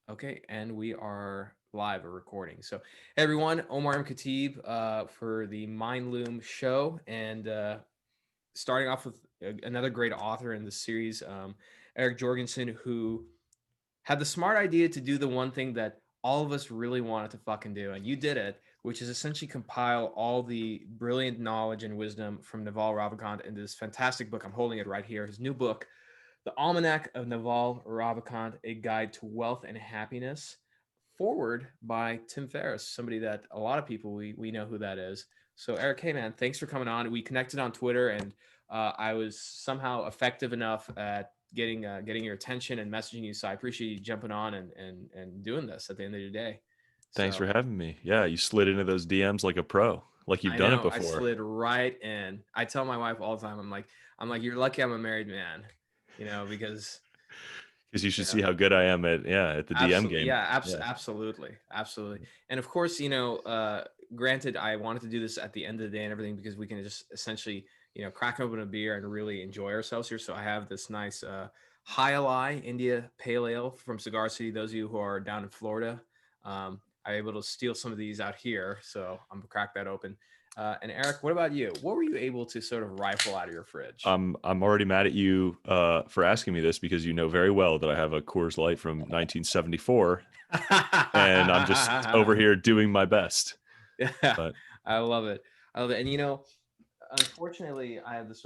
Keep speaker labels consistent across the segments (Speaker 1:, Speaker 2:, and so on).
Speaker 1: Okay, and we are live or recording. So, hey everyone, Omar and Khateeb for the Mind Loom show, and starting off with another great author in the series, Eric Jorgensen, who had the smart idea to do the one thing that all of us really wanted to fucking do, and you did it, which is essentially compile all the brilliant knowledge and wisdom from Naval Ravikant into this fantastic book. I'm holding it right here. His new book, The Almanack of Naval Ravikant, A Guide to Wealth and Happiness, forward by Tim Ferriss, somebody that a lot of people we know who that is. So Eric, hey man, thanks for coming on. We connected on Twitter, and I was somehow effective enough at getting your attention and messaging you. So I appreciate you jumping on and doing this at the end of the day.
Speaker 2: Thanks for
Speaker 1: So
Speaker 2: having me. Yeah, you slid into those DMs like a pro, like you've
Speaker 1: I
Speaker 2: done it
Speaker 1: know I
Speaker 2: before.
Speaker 1: slid right in. I tell my wife all the time, I'm like, you're lucky I'm a married man, because
Speaker 2: Because you
Speaker 1: you
Speaker 2: should
Speaker 1: know
Speaker 2: see how good I am at the DM
Speaker 1: Absolutely.
Speaker 2: game.
Speaker 1: Yeah,
Speaker 2: Yeah.
Speaker 1: absolutely. Absolutely. And of course, granted, I wanted to do this at the end of the day and everything because we can just essentially, crack open a beer and really enjoy ourselves here. So I have this nice High Ally India Pale Ale from Cigar City. Those of you who are down in Florida, I'm able to steal some of these out here. So I'm gonna crack that open. And Eric, what about you? What were you able to sort of rifle out of your fridge?
Speaker 2: I'm already mad at you for asking me this because you know very well that I have a Coors Light from 1974, and I'm just over here doing my best.
Speaker 1: Yeah,
Speaker 2: But
Speaker 1: I love it. I love it. And unfortunately, I have this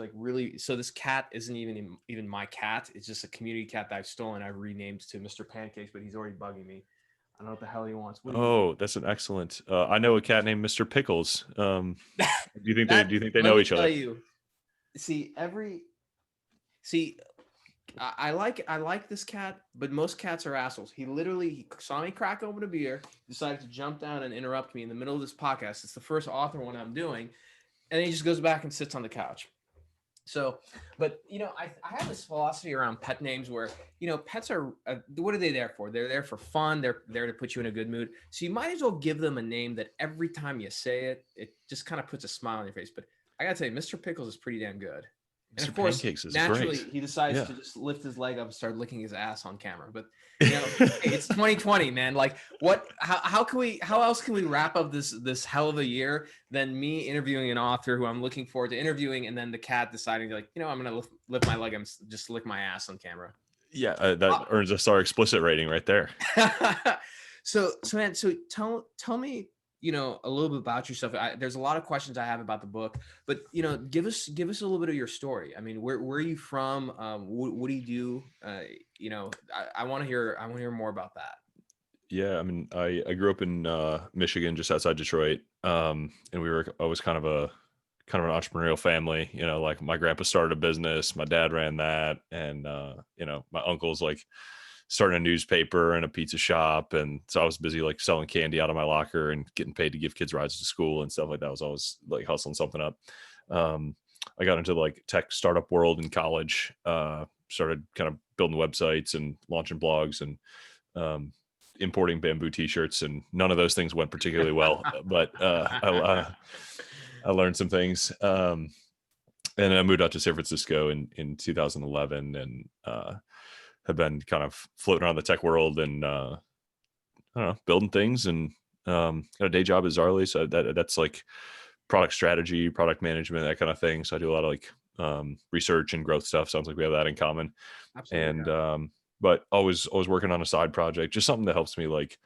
Speaker 1: so this cat isn't even my cat. It's just a community cat that I've stolen. I've renamed to Mr. Pancakes, but he's already bugging me. I don't know what the hell he wants. What do you
Speaker 2: oh, that's an excellent. I know a cat named Mr. Pickles. Do you think they
Speaker 1: Let
Speaker 2: know
Speaker 1: me
Speaker 2: each
Speaker 1: tell
Speaker 2: other?
Speaker 1: you. See, see, I like this cat, but most cats are assholes. He saw me crack open a beer, decided to jump down and interrupt me in the middle of this podcast. It's the first author one I'm doing, and then he just goes back and sits on the couch. So, but I have this philosophy around pet names where pets are what are they there for? They're there for fun. They're there to put you in a good mood. So you might as well give them a name that every time you say it, it just kind of puts a smile on your face. But I gotta tell you, Mr. Pickles is pretty damn good. And
Speaker 2: Mr.
Speaker 1: of course,
Speaker 2: Pancakes is
Speaker 1: naturally,
Speaker 2: great.
Speaker 1: he decides
Speaker 2: Yeah.
Speaker 1: to just lift his leg up and start licking his ass on camera. But hey, it's 2020, man. Like, what? How can we? How else can we wrap up this hell of a year than me interviewing an author who I'm looking forward to interviewing, and then the cat deciding to I'm gonna lift my leg and just lick my ass on camera.
Speaker 2: Yeah, that earns us our explicit rating right there.
Speaker 1: So man, so tell me, a little bit about yourself. There's a lot of questions I have about the book, but give us a little bit of your story. I mean, where are you from? What do you do? I want to hear more about that.
Speaker 2: Yeah, I mean, I grew up in Michigan, just outside Detroit, and I was kind of an entrepreneurial family. Like my grandpa started a business, my dad ran that, and my uncle's like starting a newspaper and a pizza shop, and so I was busy like selling candy out of my locker and getting paid to give kids rides to school and stuff like that. I was always like hustling something up. Um, I got into like tech startup world in college. Started kind of building websites and launching blogs and um, importing bamboo t-shirts, and none of those things went particularly well, but I learned some things. And I moved out to San Francisco in 2011, and have been kind of floating around the tech world and I don't know, building things, and got a day job at Zarly, so that's like product strategy, product management, that kind of thing. So I do a lot of like research and growth stuff. Sounds like we have that in common.
Speaker 1: Absolutely,
Speaker 2: And
Speaker 1: yeah.
Speaker 2: but always working on a side project, just something that helps me like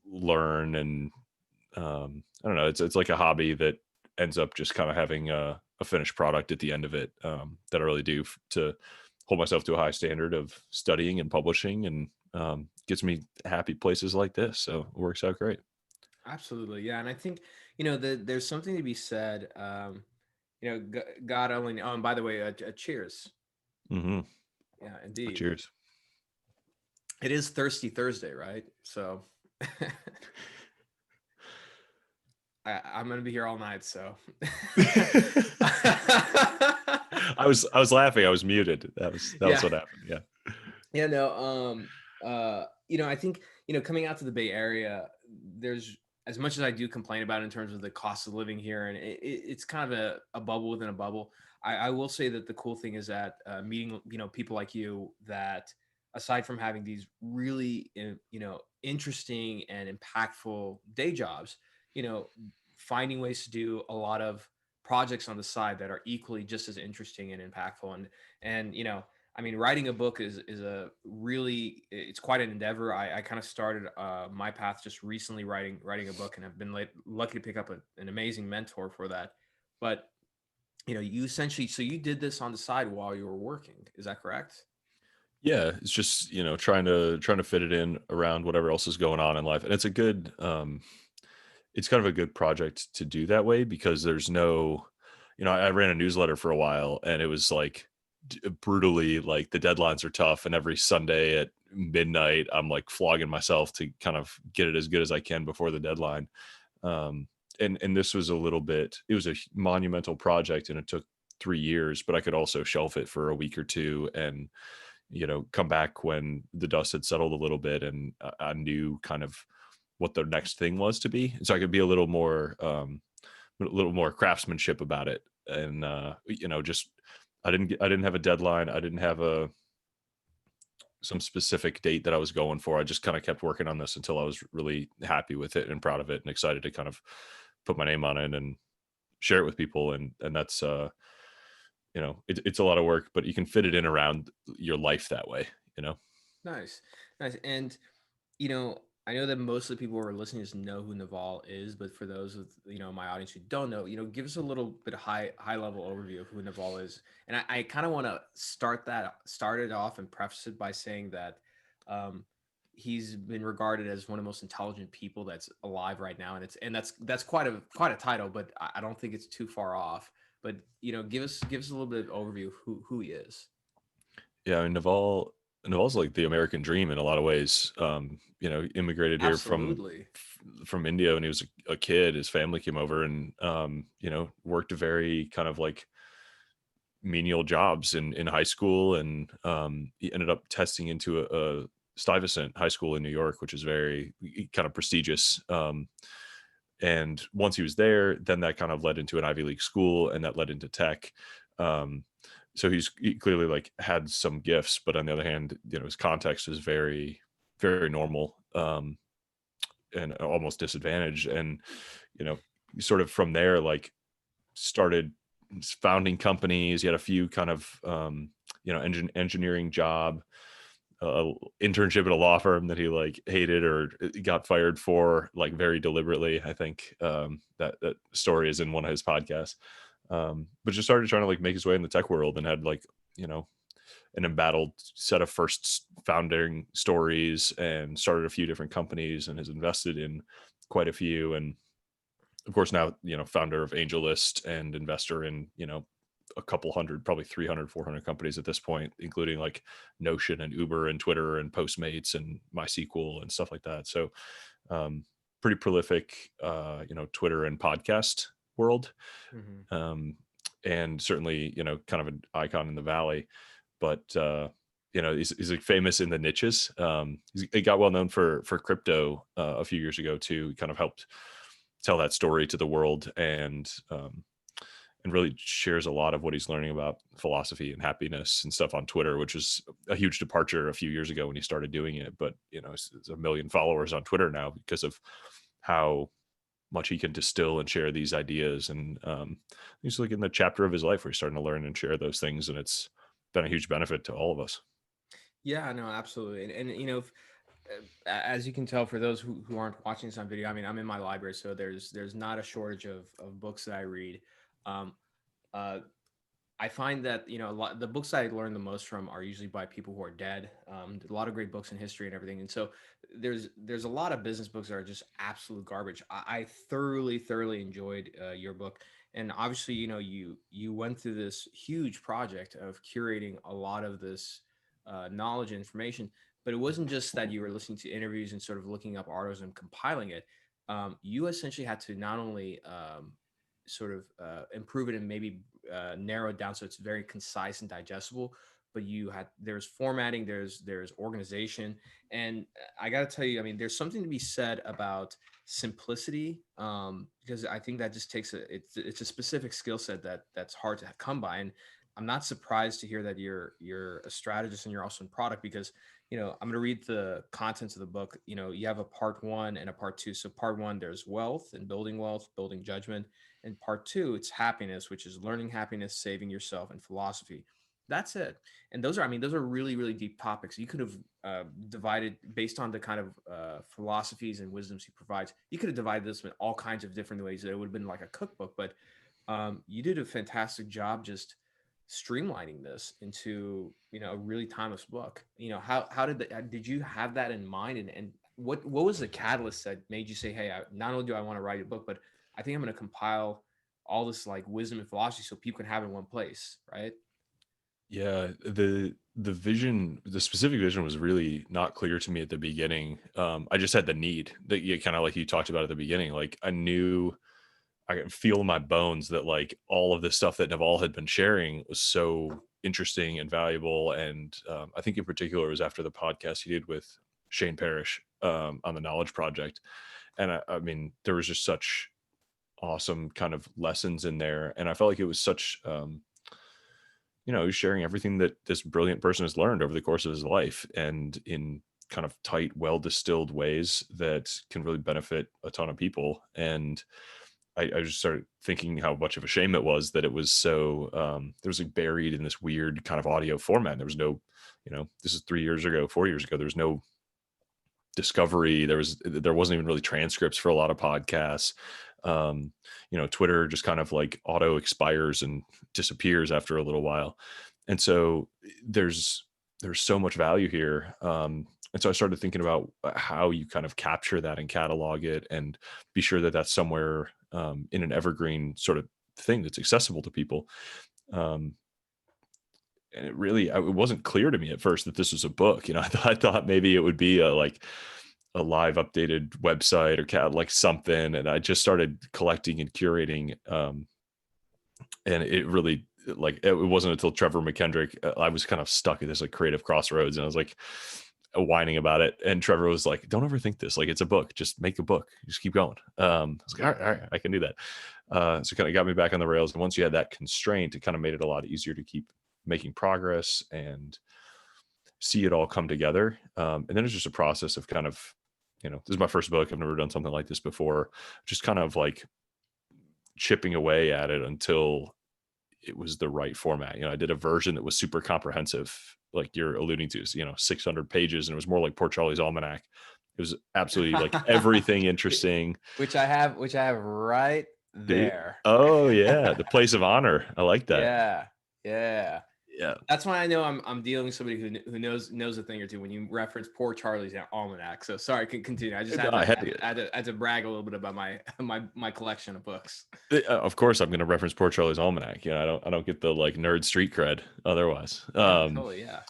Speaker 2: learn. And I don't know, it's like a hobby that ends up just kind of having a finished product at the end of it, that I really do to hold myself to a high standard of studying and publishing, and gets me happy places like this. So it works out great.
Speaker 1: Absolutely, yeah. And I think there's something to be said. God only. Oh, and by the way, cheers.
Speaker 2: Hmm.
Speaker 1: Yeah, indeed.
Speaker 2: Cheers.
Speaker 1: It is Thirsty Thursday, right? So I'm gonna be here all night. So
Speaker 2: I was laughing. I was muted. That was
Speaker 1: yeah,
Speaker 2: what happened. Yeah.
Speaker 1: yeah. No. I think coming out to the Bay Area, there's as much as I do complain about in terms of the cost of living here, and it's kind of a bubble within a bubble. I will say that the cool thing is that meeting people like you that aside from having these really, interesting and impactful day jobs, you know, finding ways to do a lot of projects on the side that are equally just as interesting and impactful. And I mean, writing a book is a really, it's quite an endeavor. I kind of started my path just recently writing a book, and have been lucky to pick up an amazing mentor for that. But you essentially, so you did this on the side while you were working. Is that correct?
Speaker 2: Yeah, it's just, trying to fit it in around whatever else is going on in life. And it's a good it's kind of a good project to do that way because there's no, I ran a newsletter for a while and it was like brutally like the deadlines are tough, and every Sunday at midnight I'm like flogging myself to kind of get it as good as I can before the deadline. Um and this was a little bit, it was a monumental project and it took 3 years, but I could also shelf it for a week or two and come back when the dust had settled a little bit and I knew kind of what the next thing was to be. So I could be a little more craftsmanship about it. And, just, I didn't have a deadline. I didn't have some specific date that I was going for. I just kind of kept working on this until I was really happy with it and proud of it and excited to kind of put my name on it and share it with people. And that's, it's a lot of work, but you can fit it in around your life that way, you know?
Speaker 1: Nice, nice. And I know that most of the people who are listening just know who Naval is, but for those of my audience who don't know, give us a little bit of high level overview of who Naval is. And I kind of want to start it off and preface it by saying that um, he's been regarded as one of the most intelligent people that's alive right now, and that's quite a title, but I don't think it's too far off. But give us a little bit of overview of who he is.
Speaker 2: Yeah, I mean, Naval's like the American dream in a lot of ways. Immigrated here
Speaker 1: Absolutely.
Speaker 2: from India when he was a kid. His family came over and worked a very kind of like menial jobs in high school, and he ended up testing into a Stuyvesant High School in New York, which is very kind of prestigious. And once he was there, then that kind of led into an Ivy League school, and that led into tech. Um, so he clearly like had some gifts, but on the other hand, his context is very, very normal, and almost disadvantaged. And you know, sort of from there, like started founding companies. He had a few kind of engineering job, internship at a law firm that he like hated or got fired for like very deliberately. I think that story is in one of his podcasts. But just started trying to like make his way in the tech world and had like you know an embattled set of first founding stories and started a few different companies and has invested in quite a few. And of course now founder of AngelList and investor in a couple hundred, probably 300, 400 companies at this point, including like Notion and Uber and Twitter and Postmates and MySQL and stuff like that. So pretty prolific Twitter and podcast world.
Speaker 1: Hmm.
Speaker 2: um, and certainly kind of an icon in the valley. But he's like famous in the niches. He got well known for crypto a few years ago too. He kind of helped tell that story to the world, and really shares a lot of what he's learning about philosophy and happiness and stuff on Twitter, which is a huge departure a few years ago when he started doing it. But it's 1 million followers on Twitter now because of how much he can distill and share these ideas. And he's like in the chapter of his life where he's starting to learn and share those things, and it's been a huge benefit to all of us.
Speaker 1: Yeah, no, absolutely. And as you can tell, for those who aren't watching this on video, I mean, I'm in my library, so there's not a shortage of books that I read. Um, uh, I find that a lot the books I learn the most from are usually by people who are dead. A lot of great books in history and everything, and so there's a lot of business books that are just absolute garbage. I thoroughly enjoyed your book, and obviously you went through this huge project of curating a lot of this knowledge and information. But it wasn't just that you were listening to interviews and sort of looking up articles and compiling it. You essentially had to not only sort of improve it and maybe narrow it down so it's very concise and digestible, but there's formatting, there's organization. And I got to tell you, I mean, there's something to be said about simplicity, because I think that just takes it's a specific skill set that's hard to come by. And I'm not surprised to hear that you're a strategist and you're also in product, because I'm going to read the contents of the book. You have a part one and a part two. So part one, there's wealth, building judgment. And part two, it's happiness, which is learning happiness, saving yourself, and philosophy. That's it. And those are really, really deep topics. You could have divided based on the kind of philosophies and wisdoms he provides. You could have divided this in all kinds of different ways. It would have been like a cookbook, but you did a fantastic job just streamlining this into a really timeless book. Did you have that in mind, and what was the catalyst that made you say, hey, not only do I want to write a book, but I think I'm going to compile all this like wisdom and philosophy so people can have it in one place, right?
Speaker 2: Yeah, the vision, the specific vision was really not clear to me at the beginning. I just had the need that you kind of like you talked about at the beginning. Like I knew I could feel in my bones that like all of this stuff that Naval had been sharing was so interesting and valuable. And I think in particular it was after the podcast he did with Shane Parrish on the Knowledge Project. And I mean, there was just such awesome kind of lessons in there. And I felt like it was such, he was sharing everything that this brilliant person has learned over the course of his life and in kind of tight, well distilled ways that can really benefit a ton of people. And I just started thinking how much of a shame it was that it was so there was like buried in this weird kind of audio format. There was no, this is 3 years ago, 4 years ago. There was no discovery. There wasn't even really transcripts for a lot of podcasts. Twitter just kind of like auto expires and disappears after a little while. And so there's so much value here. And so I started thinking about how you kind of capture that and catalog it and be sure that that's somewhere in an evergreen sort of thing that's accessible to people. Um, and it wasn't clear to me at first that this was a book. I thought maybe it would be a live updated website or like something. And I just started collecting and curating. And it really like, it wasn't until Trevor McKendrick, I was kind of stuck at this like creative crossroads and I was like whining about it. And Trevor was like, don't overthink this. Like it's a book, just make a book, just keep going. I was like, all right, I can do that. So kind of got me back on the rails. And once you had that constraint, it kind of made it a lot easier to keep making progress and see it all come together. And then it's just a process of kind of, this is my first book. I've never done something like this before. Just kind of like chipping away at it until it was the right format. I did a version that was super comprehensive, like you're alluding to, 600 pages, and it was more like Poor Charlie's Almanac. It was absolutely like everything interesting.
Speaker 1: which I have right
Speaker 2: Dude.
Speaker 1: there.
Speaker 2: Oh yeah, the place of honor. I like that.
Speaker 1: Yeah.
Speaker 2: Yeah.
Speaker 1: That's when I know I'm dealing with somebody who knows a thing or two when you reference Poor Charlie's Almanac. So sorry, can continue. I just
Speaker 2: No, I
Speaker 1: had to brag a little bit about my collection of books.
Speaker 2: Of course, I'm going to reference Poor Charlie's Almanac. I don't get the like nerd street cred otherwise.
Speaker 1: Yeah, totally. Yeah.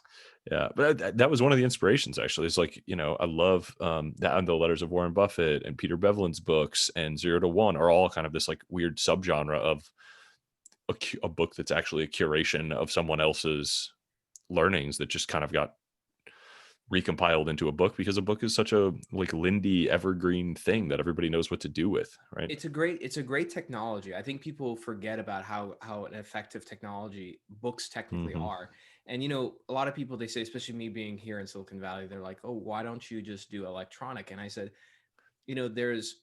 Speaker 2: Yeah, but that was one of the inspirations actually. It's like, I love that and the letters of Warren Buffett and Peter Bevelin's books and 0 to 1 are all kind of this like weird subgenre of a book that's actually a curation of someone else's learnings that just kind of got recompiled into a book because a book is such a like Lindy evergreen thing that everybody knows what to do with, right?
Speaker 1: It's a great technology. I think people forget about how an effective technology books technically
Speaker 2: Mm-hmm.
Speaker 1: are. And a lot of people, they say, especially me being here in Silicon Valley, they're like, "Oh, why don't you just do electronic?" And I said, there's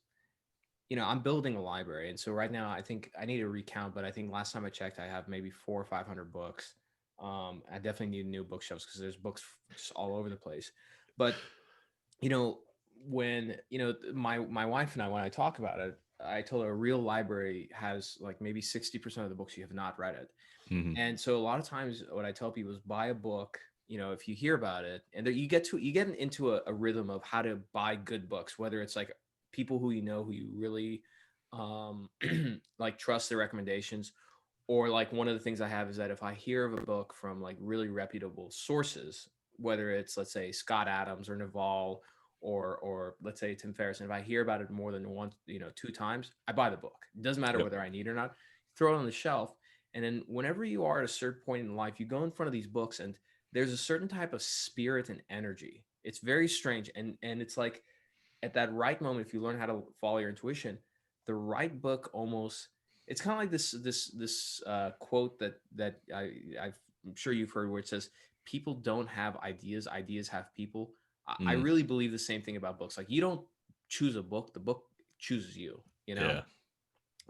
Speaker 1: I'm building a library. And so right now I think I need to recount, but I think last time I checked, I have maybe 400 or 500 books. I definitely need new bookshelves because there's books just all over the place. But, when, my wife and I, when I talk about it, I told her a real library has like maybe 60% of the books you have not read it.
Speaker 2: Mm-hmm.
Speaker 1: And so a lot of times what I tell people is buy a book, if you hear about it and you get into a rhythm of how to buy good books, whether it's like people who who you really like trust their recommendations, or like one of the things I have is that if I hear of a book from like really reputable sources, whether it's let's say Scott Adams or Naval or let's say Tim Ferriss, and if I hear about it more than once, 2 times, I buy the book. It doesn't matter
Speaker 2: Yep.
Speaker 1: whether I need it or not. Throw it on the shelf, and then whenever you are at a certain point in life, you go in front of these books, and there's a certain type of spirit and energy. It's very strange, and it's like at that right moment, if you learn how to follow your intuition, the right book almost, it's kind of like this quote that I'm sure you've heard, where it says people don't have ideas, ideas have people. I
Speaker 2: Mm,
Speaker 1: really believe the same thing about books. Like, you don't choose a book, the book chooses you, you know?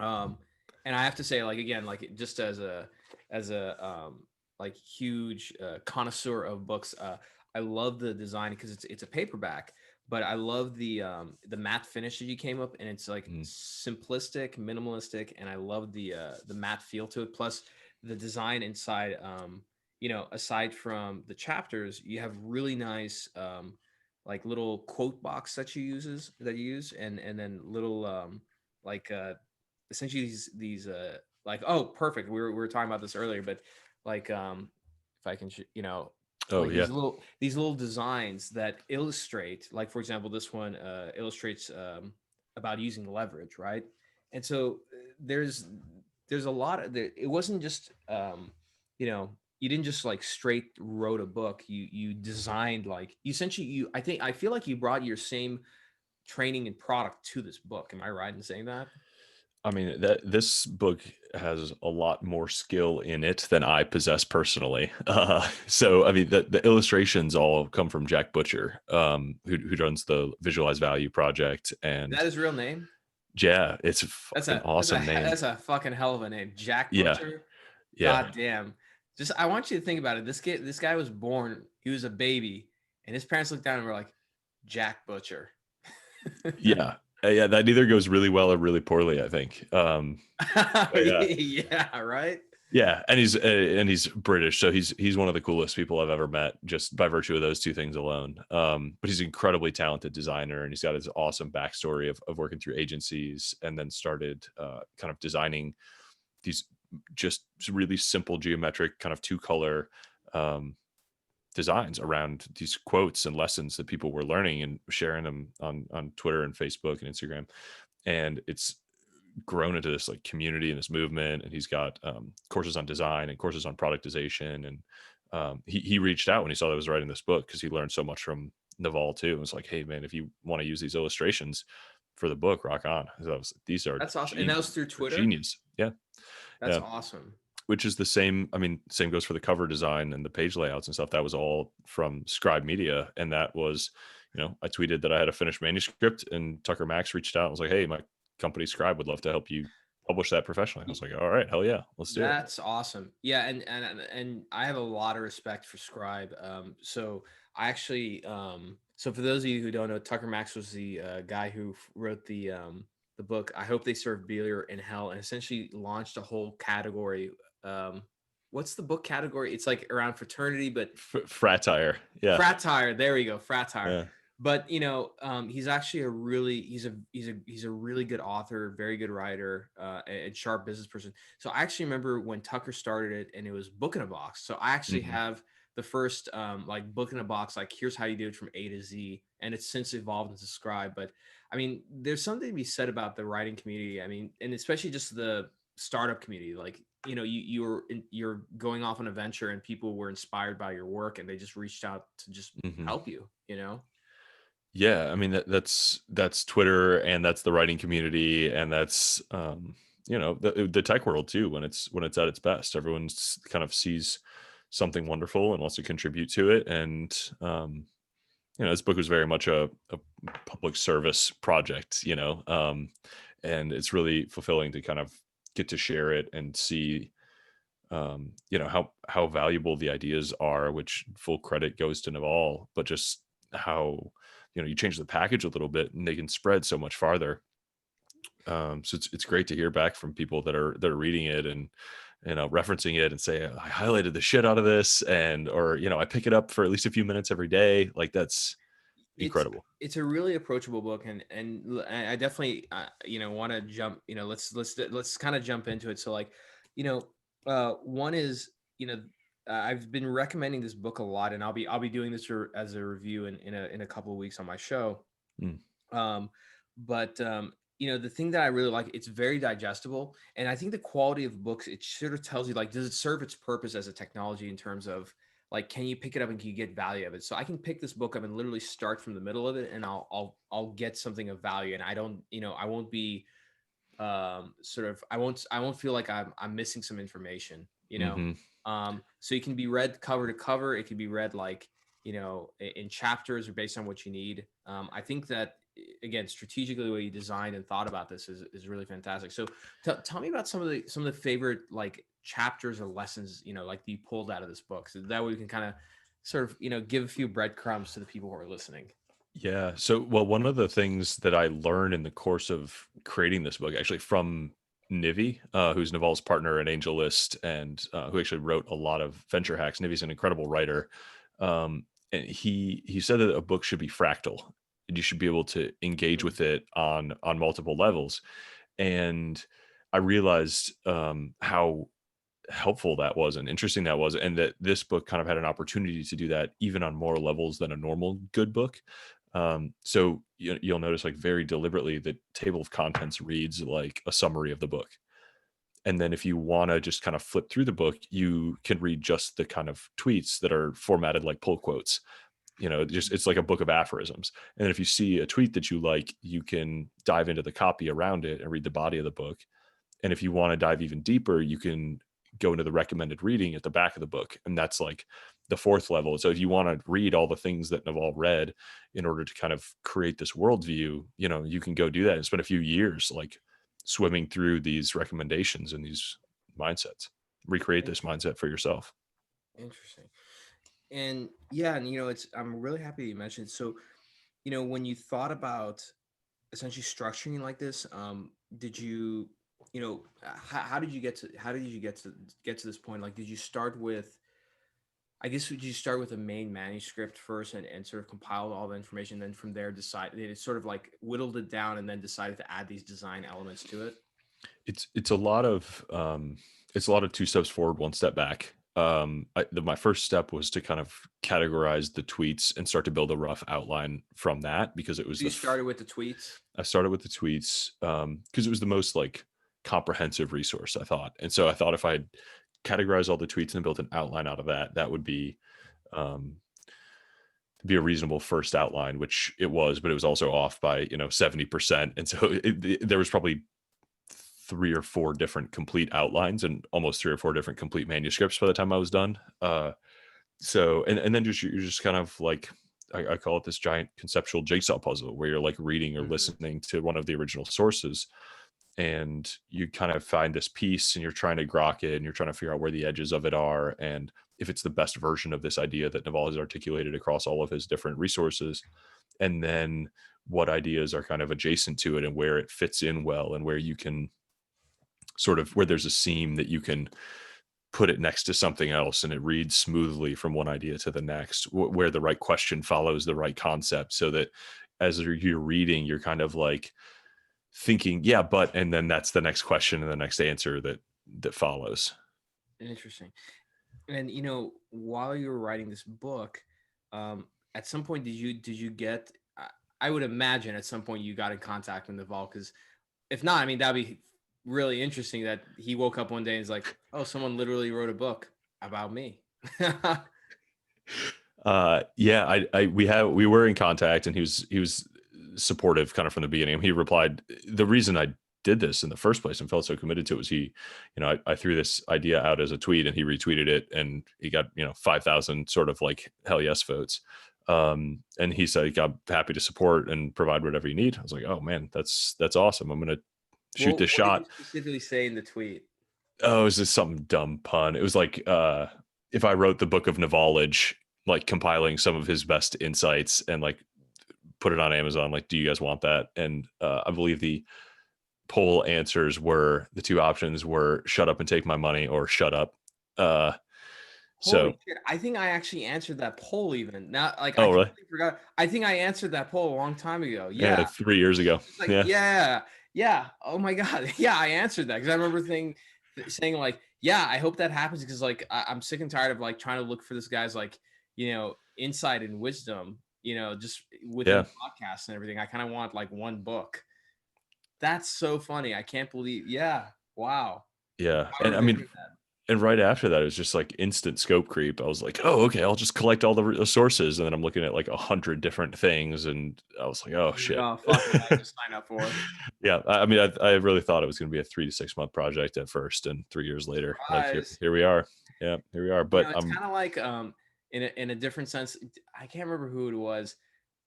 Speaker 2: yeah.
Speaker 1: um and I have to say, like, again, like, just as a like huge connoisseur of books, I love the design because it's a paperback, but I love the matte finish that you came up, and it's like
Speaker 2: Mm,
Speaker 1: simplistic, minimalistic, and I love the matte feel to it. Plus the design inside, aside from the chapters, you have really nice like little quote box that you use, and then little like essentially these like, oh, perfect, we were talking about this earlier, but like, if I can
Speaker 2: oh
Speaker 1: like
Speaker 2: yeah.
Speaker 1: these little designs that illustrate, like, for example, this one illustrates about using leverage, right? And so there's a lot of it wasn't just you didn't just like straight wrote a book, you designed, like, you essentially, I feel like you brought your same training and product to this book. Am I right in saying that?
Speaker 2: I mean, that this book has a lot more skill in it than I possess personally. So, I mean, the illustrations all come from Jack Butcher, who runs the Visualize Value project,
Speaker 1: Is that
Speaker 2: and
Speaker 1: his real name?
Speaker 2: yeah, it's a
Speaker 1: That's
Speaker 2: fucking awesome name.
Speaker 1: that's a fucking hell of a name, Jack
Speaker 2: Yeah,
Speaker 1: Butcher.
Speaker 2: yeah,
Speaker 1: God damn. Just, I want you to think about it. This guy was born. He was a baby, and his parents looked down and were like, Jack Butcher.
Speaker 2: yeah, yeah. That either goes really well or really poorly, I think. But yeah,
Speaker 1: Yeah, right.
Speaker 2: yeah, and he's British, so he's one of the coolest people I've ever met, just by virtue of those two things alone. But he's an incredibly talented designer, and he's got his awesome backstory of working through agencies, and then started kind of designing these just really simple geometric kind of two color um, designs around these quotes and lessons that people were learning and sharing them on Twitter and Facebook and Instagram. And it's grown into this like community and this movement. And he's got courses on design and courses on productization. And he reached out when he saw that I was writing this book, because he learned so much from Naval too. And was like, hey man, if you want to use these illustrations for the book, rock on. So I was like, these are
Speaker 1: That's awesome. And that was through Twitter.
Speaker 2: genius. Yeah.
Speaker 1: That's
Speaker 2: Yeah.
Speaker 1: awesome.
Speaker 2: Which is the same. I mean, same goes for the cover design and the page layouts and stuff. That was all from Scribe Media. And that was, I tweeted that I had a finished manuscript, and Tucker Max reached out and was like, hey, my company Scribe would love to help you publish that professionally. I was like, all right, hell yeah, let's do it.
Speaker 1: That's awesome. Yeah, and I have a lot of respect for Scribe. So I actually, so for those of you who don't know, Tucker Max was the guy who wrote the book "I Hope They Serve Beer in Hell," and essentially launched a whole category. Um, what's the book category? It's like around fraternity, but
Speaker 2: Fratire. Yeah.
Speaker 1: frat tire. There we go, frat tire.
Speaker 2: Yeah.
Speaker 1: But he's actually he's a really good author, very good writer, and sharp business person. So I actually remember when Tucker started it, and it was book in a box. So I actually
Speaker 2: Hmm.
Speaker 1: have the first like book in a box, like, here's how you do it from A to Z, and it's since evolved into Scribe. But I mean, there's something to be said about the writing community. I mean, and especially just the startup community. Like, you're going off on a venture, and people were inspired by your work, and they just reached out to just
Speaker 2: Hmm.
Speaker 1: help you.
Speaker 2: Yeah. I mean, that's Twitter, and that's the writing community, and that's, the tech world too, when it's at its best. Everyone's kind of sees something wonderful and wants to contribute to it. And, this book was very much a public service project, and it's really fulfilling to kind of get to share it and see, how valuable the ideas are, which full credit goes to Naval, but just how, you change the package a little bit and they can spread so much farther. So it's great to hear back from people that are reading it and, referencing it and say, I highlighted the shit out of this, and, or, I pick it up for at least a few minutes every day. Like, that's
Speaker 1: it's
Speaker 2: incredible.
Speaker 1: it's a really approachable book, and I definitely want to jump, let's kind of jump into it. So, like, you know one is, I've been recommending this book a lot, and I'll be doing this as a review in a couple of weeks on my show.
Speaker 2: Mm,
Speaker 1: um but the thing that I really like, it's very digestible, and I think the quality of books, it sort of tells you, like, does it serve its purpose as a technology, in terms of, like, can you pick it up and can you get value of it? So I can pick this book up and literally start from the middle of it, and I'll get something of value, and I don't, I won't be sort of, I won't feel like I'm missing some information.
Speaker 2: hmm.
Speaker 1: um So it can be read cover to cover. It can be read like, in chapters or based on what you need. I think that, again, strategically, the way you designed and thought about this is really fantastic. So tell me about some of the favorite like chapters or lessons, like that you pulled out of this book. So that way we can kind of sort of, give a few breadcrumbs to the people who are listening.
Speaker 2: Yeah. So, well, one of the things that I learned in the course of creating this book, actually from Nivi, who's Naval's partner at AngelList, and who actually wrote a lot of venture hacks. Nivi's an incredible writer, and he said that a book should be fractal, and you should be able to engage
Speaker 1: Mm.
Speaker 2: with it on multiple levels. And I realized how helpful that was and interesting that was, and that this book kind of had an opportunity to do that even on more levels than a normal good book. So you'll notice, like, very deliberately, the table of contents reads like a summary of the book. And then if you want to just kind of flip through the book, you can read just the kind of tweets that are formatted like pull quotes. Just it's like a book of aphorisms. And then if you see a tweet that you like, you can dive into the copy around it and read the body of the book. And if you want to dive even deeper, you can go into the recommended reading at the back of the book. And that's like the fourth level. So if you want to read all the things that Naval read in order to kind of create this worldview, you can go do that and spend a few years like swimming through these recommendations and these mindsets, recreate this mindset for yourself.
Speaker 1: Interesting. And yeah, and I'm really happy you mentioned. So, when you thought about essentially structuring like this, did you, how did you get to this point? Like, did you start with, I guess, would you start with a main manuscript first and sort of compiled all the information, then from there they sort of like whittled it down and then decided to add these design elements to it?
Speaker 2: It's a lot of two steps forward, one step back. My first step was to kind of categorize the tweets and start to build a rough outline from that, because it was
Speaker 1: So you started with the tweets.
Speaker 2: I started with the tweets because it was the most like comprehensive resource, I thought. And so I thought if I categorized all the tweets and built an outline out of that, that would um, be a reasonable first outline, which it was, but it was also off by 70%. And so there was probably 3 or 4 different complete outlines and almost 3 or 4 different complete manuscripts by the time I was done. So and then you're just kind of like, I call it this giant conceptual jigsaw puzzle, where you're like reading or
Speaker 1: Mhm.
Speaker 2: listening to one of the original sources, and you kind of find this piece and you're trying to grok it and you're trying to figure out where the edges of it are, and if it's the best version of this idea that Naval has articulated across all of his different resources, and then what ideas are kind of adjacent to it and where it fits in well, and where you can sort of, where there's a seam that you can put it next to something else and it reads smoothly from one idea to the next, where the right question follows the right concept, so that as you're reading, you're kind of like thinking, yeah, but, and then that's the next question and the next answer that follows.
Speaker 1: Interesting. And while you were writing this book, at some point did you get? I would imagine at some point you got in contact with Naval, because if not, I mean, that'd be really interesting that he woke up one day and is like, "Oh, someone literally wrote a book about me."
Speaker 2: Yeah, we were in contact, and he was supportive kind of from the beginning. He replied, the reason I did this in the first place and felt so committed to it was I threw this idea out as a tweet, and he retweeted it, and he got 5,000 sort of like hell yes votes. And he said, I'm happy to support and provide whatever you need. I was like, oh man, that's awesome. I'm gonna shoot
Speaker 1: Well,
Speaker 2: this
Speaker 1: what did you
Speaker 2: shot.
Speaker 1: specifically say in the tweet?
Speaker 2: Oh, it was just some dumb pun. It was like, if I wrote the book of knowledge, like compiling some of his best insights and like put it on Amazon, like, do you guys want that? And I believe the poll answers were, the two options were shut up and take my money, or shut up. Uh,
Speaker 1: Holy
Speaker 2: so,
Speaker 1: shit! I think I actually answered that poll even now. Like, I
Speaker 2: oh, really?
Speaker 1: completely forgot. I think I answered that poll a long time ago.
Speaker 2: Yeah,
Speaker 1: Yeah,
Speaker 2: like 3 years ago.
Speaker 1: it's like,
Speaker 2: Yeah.
Speaker 1: yeah, yeah. Oh my god, yeah, I answered that because I remember saying like, yeah, I hope that happens because like I'm sick and tired of like trying to look for this guy's like insight and wisdom. Just within
Speaker 2: Yeah.
Speaker 1: podcasts and everything. I kind of want like one book. That's so funny. I can't believe. Yeah. Wow.
Speaker 2: Yeah.
Speaker 1: Power
Speaker 2: And
Speaker 1: of
Speaker 2: I mean,
Speaker 1: internet.
Speaker 2: And right after that, it was just like instant scope creep. I was like, oh, okay, I'll just collect all the sources. And then I'm looking at like 100 different things. And I was like, oh,
Speaker 1: You're like,
Speaker 2: shit.
Speaker 1: oh fuck, what did I just sign up for?
Speaker 2: Yeah. I mean, I really thought it was going to be a 3 to 6 month project at first. And 3 years later, like
Speaker 1: Surprise.
Speaker 2: here we are. Yeah, here we are.
Speaker 1: You
Speaker 2: But
Speaker 1: know, it's kind of like in a different sense. I can't remember who it was.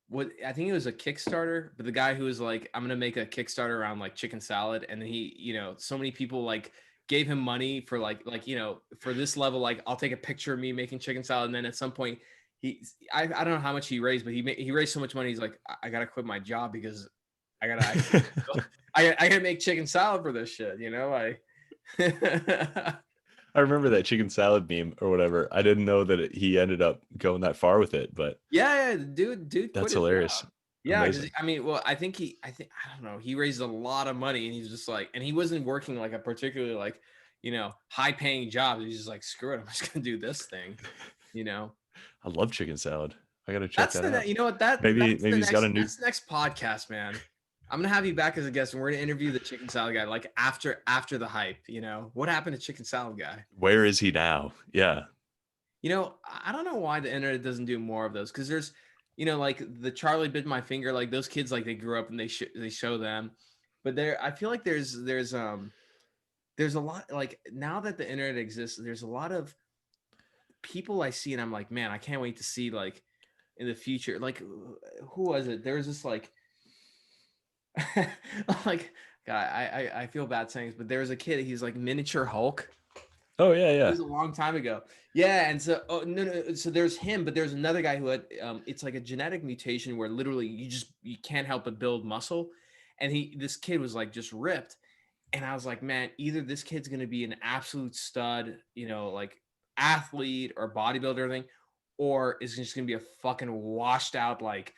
Speaker 1: What I think it was a Kickstarter, but the guy who was like, I'm gonna make a Kickstarter around like chicken salad, and then he, so many people like gave him money for like for this level, like I'll take a picture of me making chicken salad, and then at some point I don't know how much he raised, but he raised so much money, he's like, I gotta quit my job because I gotta actually I gotta make chicken salad for this shit,
Speaker 2: I remember that chicken salad meme or whatever. I didn't know that he ended up going that far with it, but
Speaker 1: Yeah, dude quit
Speaker 2: that's
Speaker 1: his
Speaker 2: hilarious.
Speaker 1: job. Yeah, because
Speaker 2: Amazing.
Speaker 1: I mean, well, I don't know. He raised a lot of money, and he's just like, and he wasn't working like a particularly like, high paying job. He's just like, screw it, I'm just gonna do this thing. You know,
Speaker 2: I love chicken salad. I got to check
Speaker 1: that's
Speaker 2: that out.
Speaker 1: you know what
Speaker 2: Maybe
Speaker 1: that's the
Speaker 2: he's got a
Speaker 1: next
Speaker 2: new.
Speaker 1: that's the next podcast, man. I'm gonna have you back as a guest, and we're gonna interview the chicken salad guy, like after the hype. What happened to chicken salad guy?
Speaker 2: Where is he now? Yeah.
Speaker 1: I don't know why the internet doesn't do more of those, because there's, like the Charlie bit my finger, like those kids, like they grew up and they show them, but I feel like there's a lot, like now that the internet exists, there's a lot of people I see, and I'm like, man, I can't wait to see like in the future, like who was it? There was this like, like, God, I feel bad saying this, but there was a kid. He's like miniature Hulk.
Speaker 2: Oh yeah,
Speaker 1: It
Speaker 2: yeah.
Speaker 1: was a long time ago. Yeah, and so no, so there's him, but there's another guy who had it's like a genetic mutation where literally you can't help but build muscle, and this kid was like just ripped, and I was like, man, either this kid's gonna be an absolute stud, like athlete or bodybuilder thing, or is just gonna be a fucking washed out like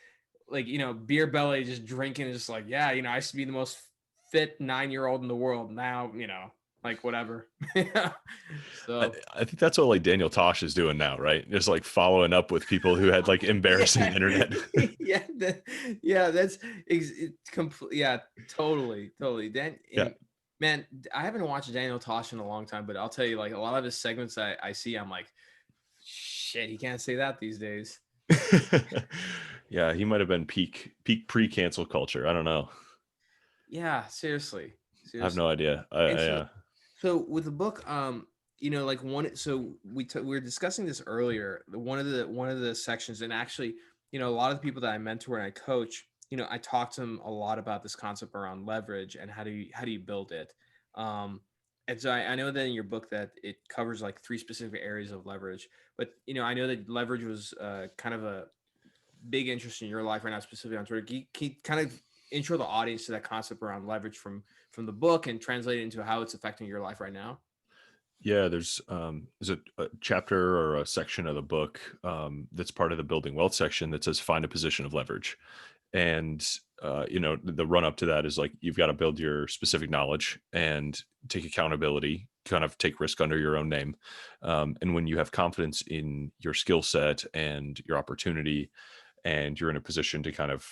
Speaker 1: beer belly, just drinking, just like, yeah, I used to be the most fit 9-year-old in the world. Now, like whatever. Yeah.
Speaker 2: I,
Speaker 1: So
Speaker 2: I think that's what like Daniel Tosh is doing now, right? Just like following up with people who had like embarrassing
Speaker 1: yeah,
Speaker 2: internet.
Speaker 1: yeah, yeah, that's complete. Yeah, totally.
Speaker 2: Yeah.
Speaker 1: Man, I haven't watched Daniel Tosh in a long time, but I'll tell you, like a lot of his segments I see, I'm like, shit, he can't say that these days.
Speaker 2: Yeah, he might have been peak pre-cancel culture. I don't know.
Speaker 1: Yeah, seriously,
Speaker 2: I have no
Speaker 1: seriously.
Speaker 2: idea.
Speaker 1: And so with the book, like so we were discussing this earlier. One of the sections, and actually, a lot of the people that I mentor and I coach, I talk to them a lot about this concept around leverage and how do you build it. Um, and so I know that in your book that it covers like 3 specific areas of leverage, but I know that leverage was kind of a big interest in your life right now, specifically on Twitter. Can you kind of intro the audience to that concept around leverage from the book and translate it into how it's affecting your life right now?
Speaker 2: Yeah, there's a chapter or a section of the book that's part of the building wealth section that says find a position of leverage. And the run up to that is like you've got to build your specific knowledge and take accountability, kind of take risk under your own name. And when you have confidence in your skill set and your opportunity, and you're in a position to kind of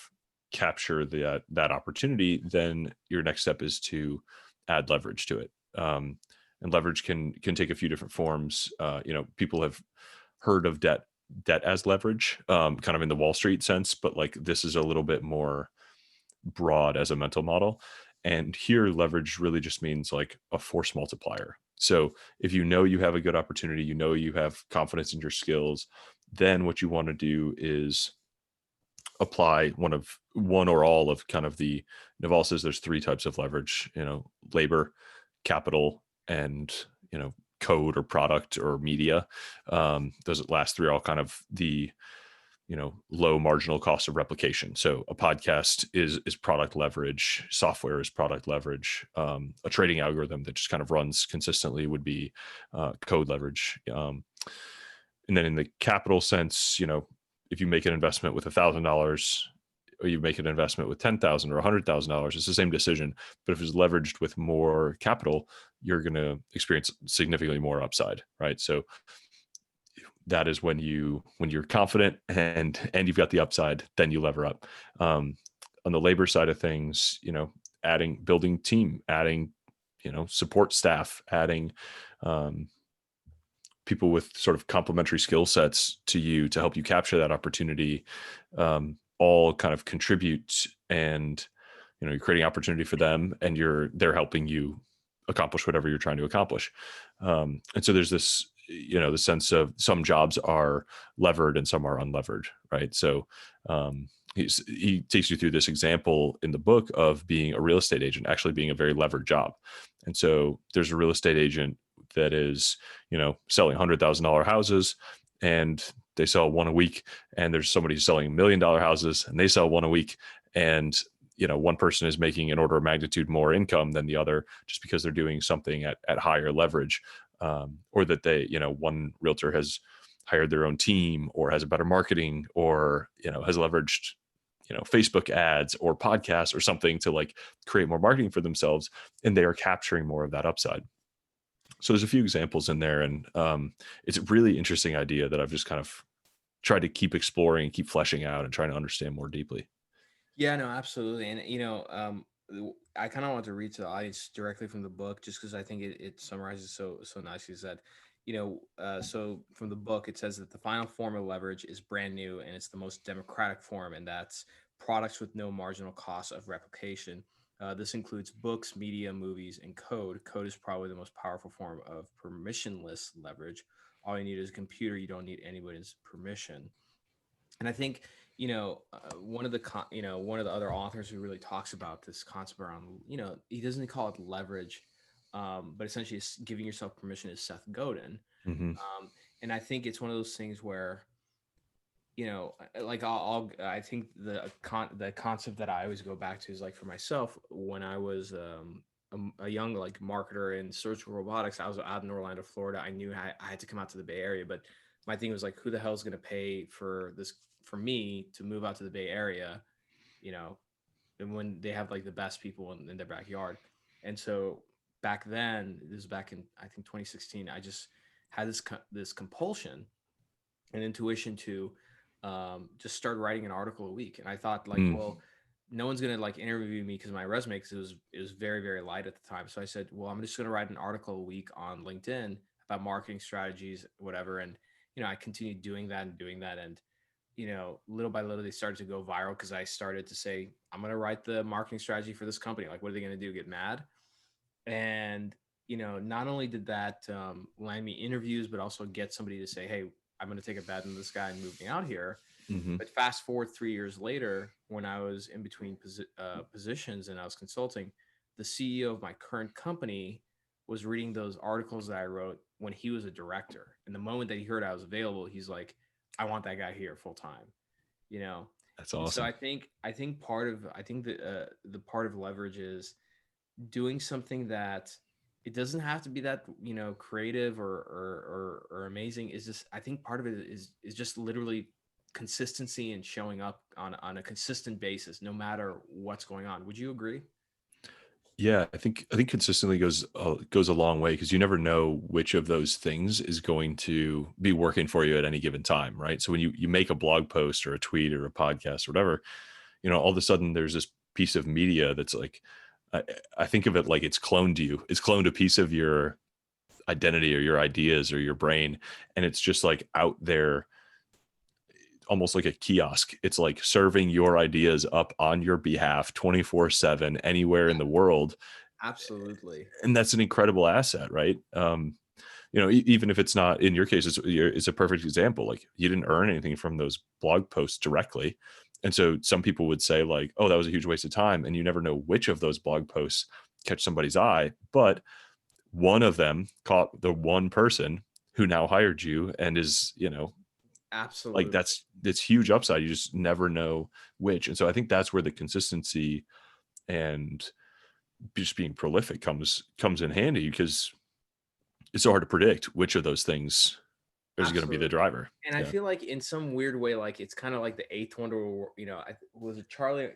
Speaker 2: capture that opportunity, then your next step is to add leverage to it. And leverage can take a few different forms. People have heard of debt as leverage, kind of in the Wall Street sense, but like this is a little bit more broad as a mental model. And here, leverage really just means like a force multiplier. So if you know you have a good opportunity, you have confidence in your skills, then what you want to do is apply one or all of kind of the Naval says there's 3 types of leverage, labor, capital, and code or product or media. Those last 3 are all kind of the low marginal cost of replication. So a podcast is product leverage, software is product leverage, a trading algorithm that just kind of runs consistently would be code leverage. And then in the capital sense, if you make an investment with $1,000 or you make an investment with $10,000 or $100,000, it's the same decision. But if it's leveraged with more capital, you're going to experience significantly more upside, right? So that is when you're confident and you've got the upside, then you lever up. On the labor side of things, building team, adding support staff, adding people with sort of complementary skill sets to you to help you capture that opportunity, all kind of contribute, and you're creating opportunity for them, and they're helping you accomplish whatever you're trying to accomplish. And so there's this, the sense of some jobs are levered and some are unlevered, right? So he takes you through this example in the book of being a real estate agent, actually being a very levered job. And so there's a real estate agent that is, selling $100,000 houses, and they sell one a week. And there's somebody who's selling $1 million houses, and they sell one a week. And one person is making an order of magnitude more income than the other, just because they're doing something at higher leverage, or that they, one realtor has hired their own team, or has a better marketing, or has leveraged Facebook ads or podcasts or something to like create more marketing for themselves, and they are capturing more of that upside. So there's a few examples in there, and it's a really interesting idea that I've just kind of tried to keep exploring and keep fleshing out and trying to understand more deeply.
Speaker 1: Yeah, no, absolutely. And I kind of want to read to the audience directly from the book, just because I think it summarizes so nicely. Is that, so from the book it says that the final form of leverage is brand new, and it's the most democratic form, and that's products with no marginal cost of replication. This includes books, media, movies, and code. Code is probably the most powerful form of permissionless leverage. All you need is a computer. You don't need anybody's permission. And I think one of the one of the other authors who really talks about this concept around, he doesn't call it leverage, but essentially it's giving yourself permission, is Seth Godin.
Speaker 2: Mm-hmm.
Speaker 1: And I think it's one of those things where, like I think the concept that I always go back to is, like, for myself, when I was a young like marketer in surgical robotics, I was out in Orlando, Florida. I knew I had to come out to the Bay Area, but my thing was like, who the hell is going to pay for this, for me to move out to the Bay Area, you know, and when they have like the best people in their backyard. And so back then, this was back in, I think, 2016, I just had this compulsion and intuition to just start writing an article a week. And I thought, like, well, no one's gonna like interview me because my resume, because it was very, very light at the time. So I said, well, I'm just gonna write an article a week on LinkedIn about marketing strategies, whatever. And I continued doing that and doing that, and little by little they started to go viral, because I started to say, I'm gonna write the marketing strategy for this company. Like, what are they gonna do? Get mad? And not only did that land me interviews, but also get somebody to say, hey, I'm gonna take a bet on this guy and move me out here.
Speaker 2: Mm-hmm.
Speaker 1: But fast forward 3 years later, when I was in between positions and I was consulting, the CEO of my current company was reading those articles that I wrote when he was a director. And the moment that he heard I was available, he's like, I want that guy here full time. You know.
Speaker 2: That's
Speaker 1: And so
Speaker 2: awesome.
Speaker 1: I think that the part of leverage is doing something that, it doesn't have to be that creative or amazing. Is just, I think part of it is just literally consistency and showing up on a consistent basis, no matter what's going on. Would you agree?
Speaker 2: Yeah, I think consistently goes a long way, because you never know which of those things is going to be working for you at any given time, right? So when you make a blog post or a tweet or a podcast or whatever, all of a sudden there's this piece of media that's like, I, I think of it like it's cloned you. It's cloned a piece of your identity or your ideas or your brain, and it's just like out there, almost like a kiosk. It's like serving your ideas up on your behalf 24/7 anywhere in the world.
Speaker 1: Absolutely.
Speaker 2: And that's an incredible asset, right? Even if it's not in your case, it's a perfect example. Like, you didn't earn anything from those blog posts directly. And so some people would say like, oh, that was a huge waste of time. And you never know which of those blog posts catch somebody's eye, but one of them caught the one person who now hired you and is, like,
Speaker 1: Absolutely.
Speaker 2: that's huge upside. You just never know which. And so I think that's where the consistency and just being prolific comes in handy, because it's so hard to predict which of those things is going to be the
Speaker 1: Absolutely.
Speaker 2: driver.
Speaker 1: And I
Speaker 2: Yeah.
Speaker 1: feel like in some weird way, like it's kind of like the eighth wonder. Was it Charlie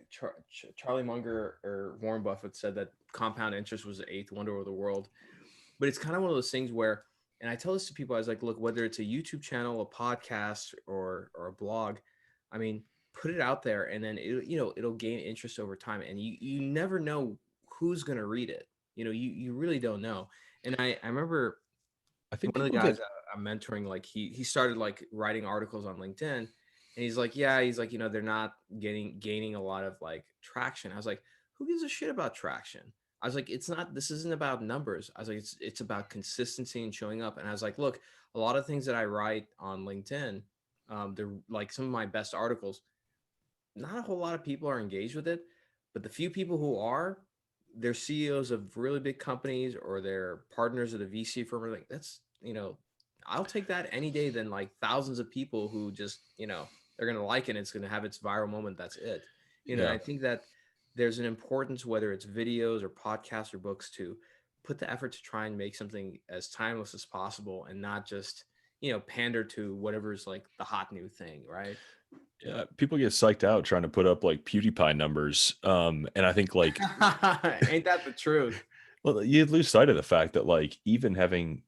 Speaker 1: Munger or Warren Buffett said that compound interest was the eighth wonder of the world? But it's kind of one of those things where, and I tell this to people, I was like, look, whether it's a YouTube channel, a podcast, or a blog, I mean, put it out there, and then it'll gain interest over time, and you never know who's gonna read it. You really don't know. And I remember
Speaker 2: I think
Speaker 1: one of the
Speaker 2: people
Speaker 1: guys
Speaker 2: get
Speaker 1: I'm mentoring, like he started like writing articles on LinkedIn, and he's like, yeah, he's like, they're not gaining a lot of like traction. I was like, who gives a shit about traction? I was like, this isn't about numbers. I was like, it's about consistency and showing up. And I was like, look, a lot of things that I write on LinkedIn, they're like some of my best articles. Not a whole lot of people are engaged with it, but the few people who are, they're CEOs of really big companies or they're partners at a VC firm. Or like I'll take that any day than like thousands of people who just they're gonna like it. And it's gonna have its viral moment. That's it.
Speaker 2: Yeah.
Speaker 1: I think that there's an importance, whether it's videos or podcasts or books, to put the effort to try and make something as timeless as possible and not just pander to whatever's like the hot new thing, right?
Speaker 2: Yeah, people get psyched out trying to put up like PewDiePie numbers. And I think like,
Speaker 1: Ain't that the truth?
Speaker 2: well, you lose sight of the fact that like even having,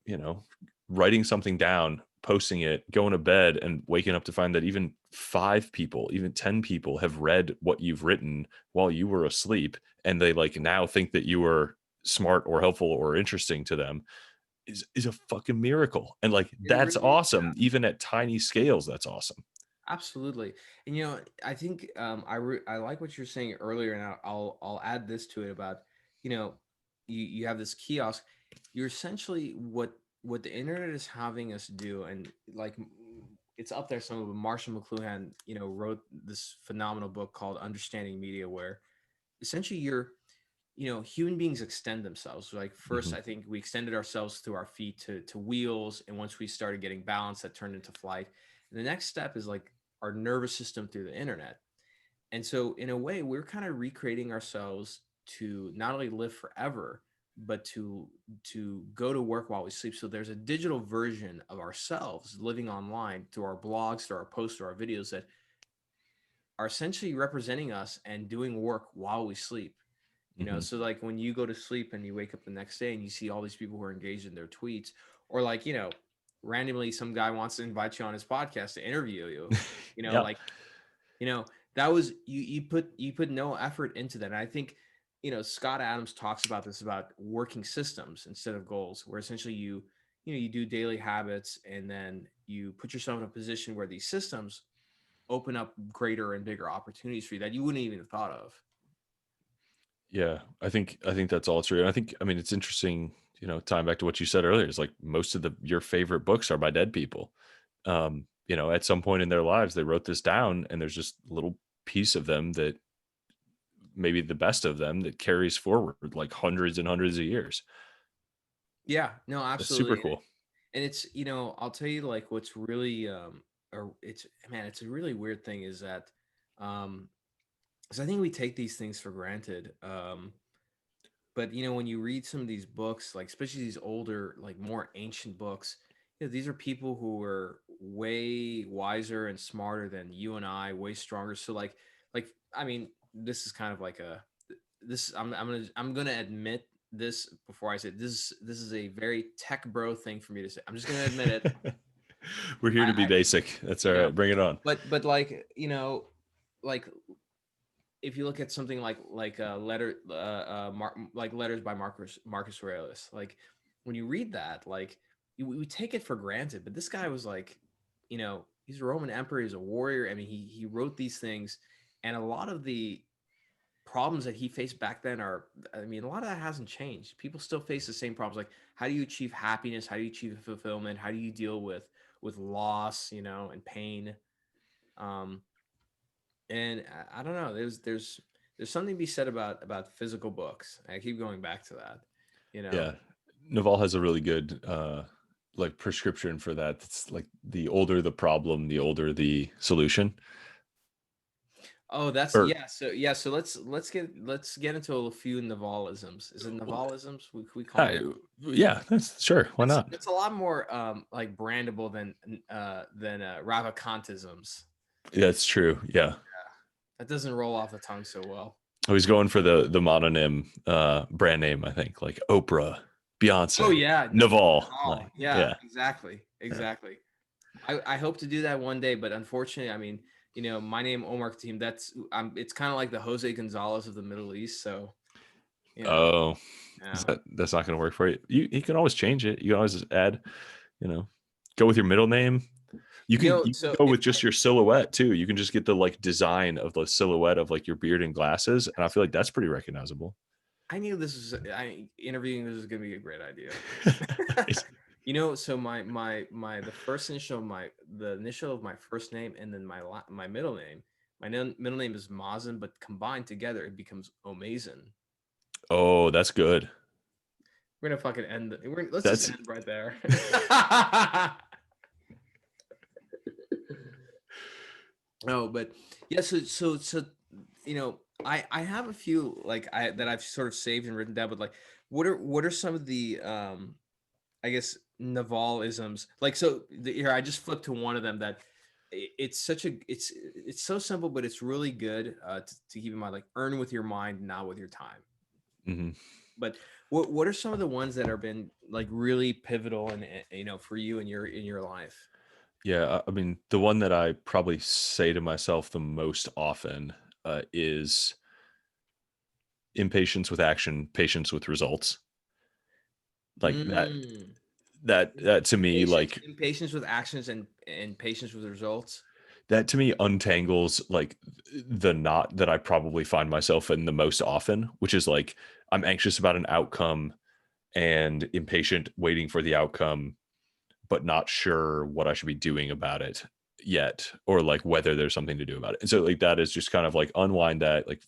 Speaker 2: you know, writing something down, posting it, going to bed and waking up to find that even 5 people, even 10 people have read what you've written while you were asleep. And they like now think that you were smart or helpful or interesting to them is a fucking miracle. And like,
Speaker 1: It
Speaker 2: that's
Speaker 1: really,
Speaker 2: awesome. Even at tiny scales, that's awesome.
Speaker 1: absolutely. And I think I like what you're saying earlier, and I'll add this to it about you have this kiosk. You're essentially what the internet is having us do, and like it's up there. Some of them. Marshall McLuhan, wrote this phenomenal book called Understanding Media, where essentially human beings extend themselves. So, like, first
Speaker 2: Mhm.
Speaker 1: I think we extended ourselves through our feet to wheels, and once we started getting balance, that turned into flight. And the next step is like our nervous system through the internet. And so in a way we're kind of recreating ourselves to not only live forever, but to go to work while we sleep. So there's a digital version of ourselves living online through our blogs, through our posts, through our videos, that are essentially representing us and doing work while we sleep.
Speaker 2: Mhm.
Speaker 1: So like when you go to sleep and you wake up the next day and you see all these people who are engaged in their tweets, or like randomly some guy wants to invite you on his podcast to interview you,
Speaker 2: Yeah.
Speaker 1: like you know that was you put no effort into that. And I think Scott Adams talks about this, about working systems instead of goals, where essentially you do daily habits, and then you put yourself in a position where these systems open up greater and bigger opportunities for you that you wouldn't even have thought of.
Speaker 2: Yeah, I think that's all true. And I think, I mean, it's interesting, tying back to what you said earlier, is like most of your favorite books are by dead people. At some point in their lives, they wrote this down, and there's just a little piece of them that maybe the best of them that carries forward like hundreds and hundreds of years.
Speaker 1: Yeah, no,
Speaker 2: That's super
Speaker 1: absolutely.
Speaker 2: cool.
Speaker 1: And it's I'll tell you, like, what's really or it's man, it's a really weird thing, is that um because I think we take these things for granted. But when you read some of these books, like especially these older, like more ancient books, these are people who were way wiser and smarter than you and I, way stronger. So like I mean, this is kind of like a this I'm gonna admit this before I say it. This is a very tech bro thing for me to say. I'm just gonna admit it.
Speaker 2: We're here to be
Speaker 1: I
Speaker 2: basic. That's all
Speaker 1: you know,
Speaker 2: right. Bring it on.
Speaker 1: but like like if you look at something like like letters by Marcus Aurelius, like when you read that, like we take it for granted, but this guy was like, he's a Roman emperor, he's a warrior. I mean, he wrote these things, and a lot of the problems that he faced back then are, I mean, a lot of that hasn't changed. People still face the same problems. Like, how do you achieve happiness? How do you achieve fulfillment? How do you deal with loss, and pain? Um, and I don't know. There's something to be said about physical books. I keep going back to that. You know.
Speaker 2: Yeah. Naval has a really good like prescription for that. It's like the older the problem, the older the solution.
Speaker 1: Oh, that's
Speaker 2: Or
Speaker 1: yeah. So yeah. So let's get into a few Navalisms. Is it Navalisms? We call
Speaker 2: yeah,
Speaker 1: them.
Speaker 2: yeah, that's sure. Why
Speaker 1: It's
Speaker 2: not?
Speaker 1: it's a lot more like brandable than Ravikantisms.
Speaker 2: That's true. Yeah.
Speaker 1: That doesn't roll off the tongue so well.
Speaker 2: I was going for the mononym brand name, I think, like Oprah,
Speaker 1: Oh
Speaker 2: Beyonce,
Speaker 1: yeah,
Speaker 2: Naval.
Speaker 1: Naval.
Speaker 2: Like,
Speaker 1: Yeah,
Speaker 2: yeah.
Speaker 1: exactly,
Speaker 2: Yeah.
Speaker 1: exactly. I hope to do that one day, but unfortunately, I mean, my name Omar Khateeb. It's kind of like the Jose Gonzalez of the Middle East. So you know,
Speaker 2: Oh,
Speaker 1: yeah.
Speaker 2: that's not going to work for you. You can always change it. You can always just add, Go with your middle name. You can
Speaker 1: So
Speaker 2: go
Speaker 1: if
Speaker 2: with just your silhouette too. You can just get the like design of the silhouette of like your beard and glasses, and I feel like that's pretty recognizable.
Speaker 1: I knew this was interviewing this was gonna be a great idea.
Speaker 2: Nice.
Speaker 1: So my the first initial of the initial of my first name and then my middle name. Middle name is Mazen, but combined together it becomes Omazen.
Speaker 2: Oh, that's good.
Speaker 1: We're gonna fucking end. Let's just
Speaker 2: That's
Speaker 1: end right there. No, but yeah. So I have a few like that I've sort of saved and written down. But like, what are some of the I guess Navalisms? Like, here I just flipped to one of them that it's such a it's so simple, but it's really good to keep in mind. Like, earn with your mind, not with your time.
Speaker 2: mhm.
Speaker 1: But what are some of the ones that have been like really pivotal and for you in your life?
Speaker 2: Yeah, I mean, the one that I probably say to myself the most often is impatience with action, patience with results. Like
Speaker 1: Mm.
Speaker 2: that to me, like
Speaker 1: Impatience with actions and patience with results.
Speaker 2: that to me untangles like the knot that I probably find myself in the most often, which is like I'm anxious about an outcome and impatient waiting for the outcome, but not sure what I should be doing about it yet, or like whether there's something to do about it. And so like that is just kind of like unwind that, like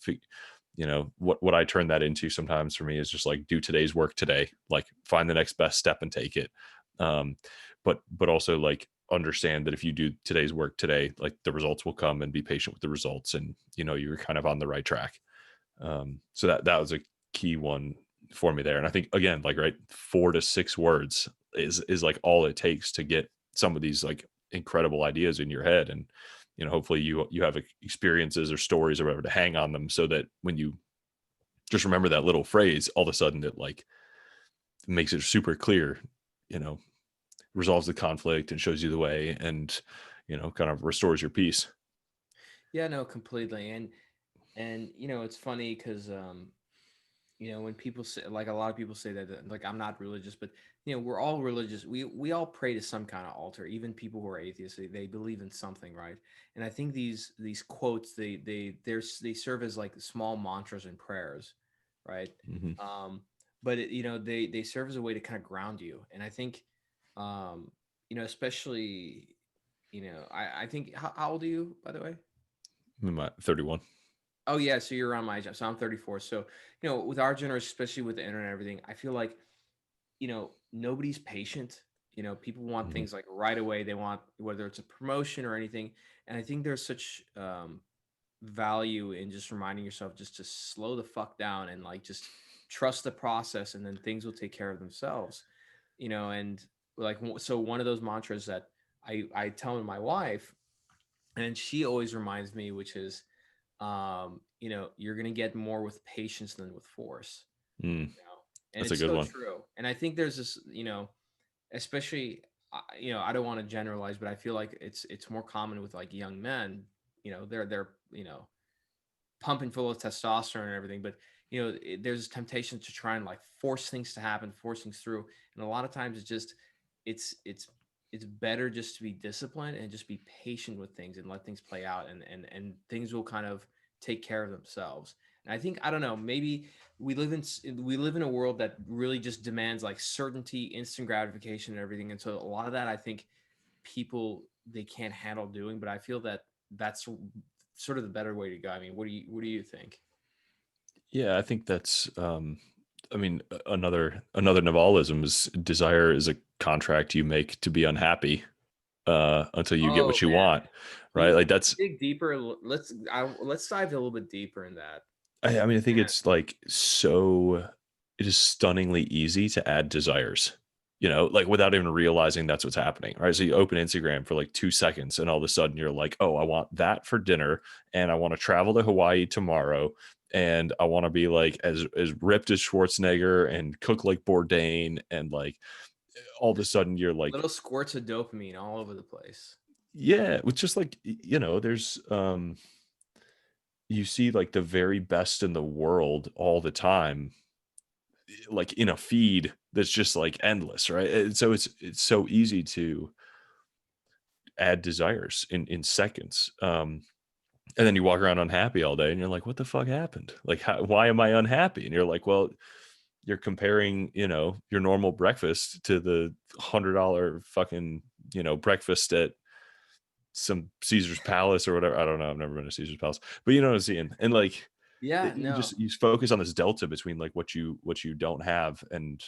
Speaker 2: what I turn that into sometimes for me is just like do today's work today, like find the next best step and take it. Um, but also like understand that if you do today's work today, like the results will come, and be patient with the results, and you're kind of on the right track. So that was a key one for me there. And I think again, like right, 4 to 6 words is like all it takes to get some of these like incredible ideas in your head. And hopefully you have experiences or stories or whatever to hang on them, so that when you just remember that little phrase, all of a sudden it like makes it super clear, you know, resolves the conflict and shows you the way, and kind of restores your peace.
Speaker 1: Yeah, no, completely. And it's funny because when people say, like, a lot of people say that like, I'm not religious, but we're all religious. We all pray to some kind of altar. Even people who are atheists, they believe in something, right? And I think these quotes, they serve as like small mantras and prayers, right?
Speaker 2: Hmm.
Speaker 1: um but they serve as a way to kind of ground you. And I think especially I think, how old are you, by the way?
Speaker 2: I'm at 31.
Speaker 1: Oh yeah, so you're around my age. So I'm 34. So with our generation, especially with the internet and everything, I feel like nobody's patient. People want
Speaker 2: Hmm.
Speaker 1: things like right away. They want, whether it's a promotion or anything. And I think there's such value in just reminding yourself just to slow the fuck down and like just trust the process, and then things will take care of themselves. And like, so one of those mantras that I tell my wife, and she always reminds me, which is you're going to get more with patience than with force.
Speaker 2: Mm,
Speaker 1: And
Speaker 2: that's a
Speaker 1: it's
Speaker 2: good
Speaker 1: so
Speaker 2: one.
Speaker 1: true. And I think there's this, especially, I don't want to generalize, but I feel like it's more common with like young men. They're pumping full of testosterone and everything, but there's a temptation to try and like force things to happen, force things through. And a lot of times it's it's it's better just to be disciplined and just be patient with things and let things play out, and things will kind of take care of themselves. And I think, I don't know, maybe we live in a world that really just demands like certainty, instant gratification, and everything. And so a lot of that, I think, people, they can't handle doing. But I feel that that's sort of the better way to go. I mean, what do you think?
Speaker 2: Yeah, I think that's I mean, another Navalism is desire is a contract you make to be unhappy until you get
Speaker 1: Oh
Speaker 2: what you
Speaker 1: man,
Speaker 2: want, right? Like
Speaker 1: can we
Speaker 2: that's
Speaker 1: dig deeper? Let's dive a little bit deeper in that.
Speaker 2: I mean, I think
Speaker 1: Man,
Speaker 2: it's like so it is stunningly easy to add desires, like without even realizing that's what's happening, right? So you open Instagram for like 2 seconds, and all of a sudden you're like, oh, I want that for dinner, and I want to travel to Hawaii tomorrow, and I want to be like as ripped as Schwarzenegger and cook like Bourdain, and like all of a sudden you're like,
Speaker 1: little squirts of dopamine all over the place.
Speaker 2: yeah, it's just like there's you see like the very best in the world all the time, like in a feed that's just like endless, right? And so it's so easy to add desires in seconds. And then you walk around unhappy all day and you're like, what the fuck happened? Like, why am I unhappy? And you're like, well, you're comparing, your normal breakfast to the $100 fucking, breakfast at some Caesar's Palace or whatever. I don't know. I've never been to Caesar's Palace, but you know what I'm saying? And like,
Speaker 1: Yeah,
Speaker 2: you
Speaker 1: no,
Speaker 2: just, you focus on this delta between like what you don't have. And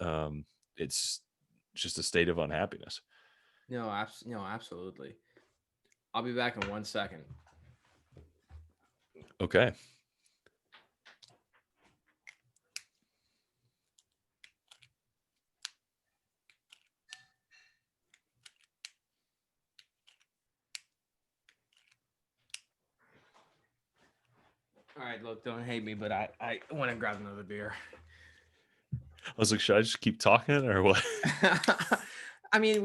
Speaker 2: um, it's just a state of unhappiness.
Speaker 1: no, absolutely. I'll be back in 1 second.
Speaker 2: Okay.
Speaker 1: All right, look, don't hate me, but I want to grab another beer.
Speaker 2: I was like, should I just keep talking or what?
Speaker 1: I mean, I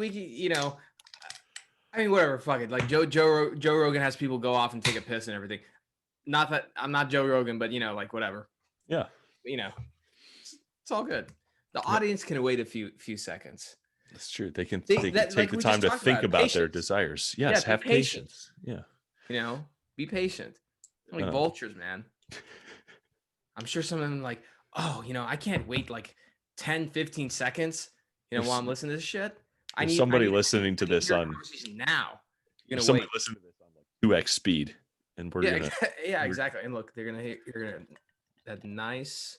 Speaker 1: mean, whatever, fuck it. Like Joe Rogan has people go off and take a piss and everything. Not that I'm not Joe Rogan, but like whatever.
Speaker 2: Yeah.
Speaker 1: You know, it's all good. The
Speaker 2: Yep.
Speaker 1: audience can wait a few seconds.
Speaker 2: That's true. They can
Speaker 1: Like
Speaker 2: take the
Speaker 1: we just
Speaker 2: time to
Speaker 1: talked
Speaker 2: think about their
Speaker 1: patience.
Speaker 2: desires.
Speaker 1: Yeah,
Speaker 2: Yes,
Speaker 1: be
Speaker 2: have
Speaker 1: patient.
Speaker 2: patience. Yeah.
Speaker 1: Be patient. Like vultures, man. I'm sure some of them like, oh, I can't wait like 10, 15 seconds, while I'm listening to this shit. I need
Speaker 2: somebody
Speaker 1: I need,
Speaker 2: listening to
Speaker 1: I need
Speaker 2: this
Speaker 1: your
Speaker 2: on
Speaker 1: conversation now. You're gonna
Speaker 2: somebody
Speaker 1: wait.
Speaker 2: listening to this on like 2x speed, and we're
Speaker 1: Yeah,
Speaker 2: gonna
Speaker 1: yeah, exactly. And look, you're gonna that nice,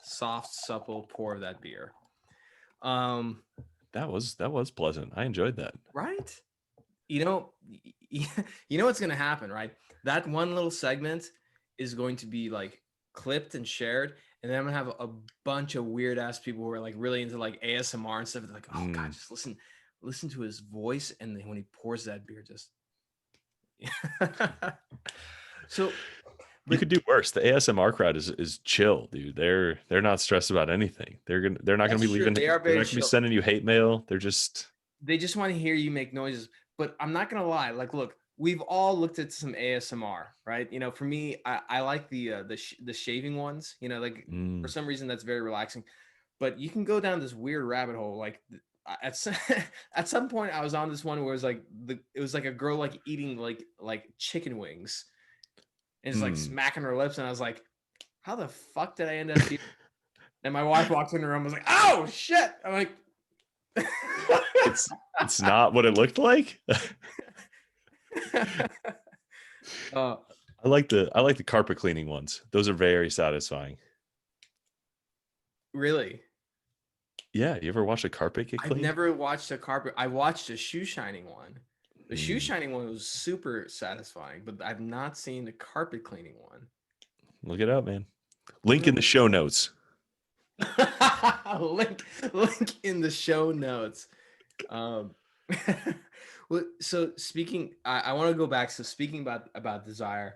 Speaker 1: soft, supple pour of that beer.
Speaker 2: that was pleasant. I enjoyed that.
Speaker 1: Right? You know, you know what's gonna happen, right? That one little segment is going to be like clipped and shared, and then I'm gonna have a bunch of weird ass people who are like really into like ASMR and stuff. They're like, oh god, just listen to his voice, and then when he pours that beer, just so.
Speaker 2: You could do worse. The ASMR crowd is chill, dude. They're not stressed about anything. They're not gonna be leaving.
Speaker 1: They are
Speaker 2: They're
Speaker 1: very
Speaker 2: not gonna be
Speaker 1: chill.
Speaker 2: sending you hate mail. They're just
Speaker 1: They just want to hear you make noises. But I'm not gonna lie. Like, look, we've all looked at some ASMR, right? For me, I like the shaving ones. Like for some reason that's very relaxing. But you can go down this weird rabbit hole. Like at some, at some point, I was on this one where it was like a girl like eating like chicken wings, and it's like smacking her lips, and I was like, how the fuck did I end up here? And my wife walked in the room, and was like, oh shit! I'm like.
Speaker 2: it's not what it looked like. I like the carpet cleaning ones. Those are very satisfying.
Speaker 1: Really?
Speaker 2: Yeah, you ever watch a carpet get cleaned?
Speaker 1: I've never watched a carpet. I watched a shoe shining one. The shoe shining one was super satisfying, but I've not seen the carpet cleaning one.
Speaker 2: Look it up, man. Link in the show notes.
Speaker 1: link in the show notes. Well, so speaking, I want to go back. So speaking about desire,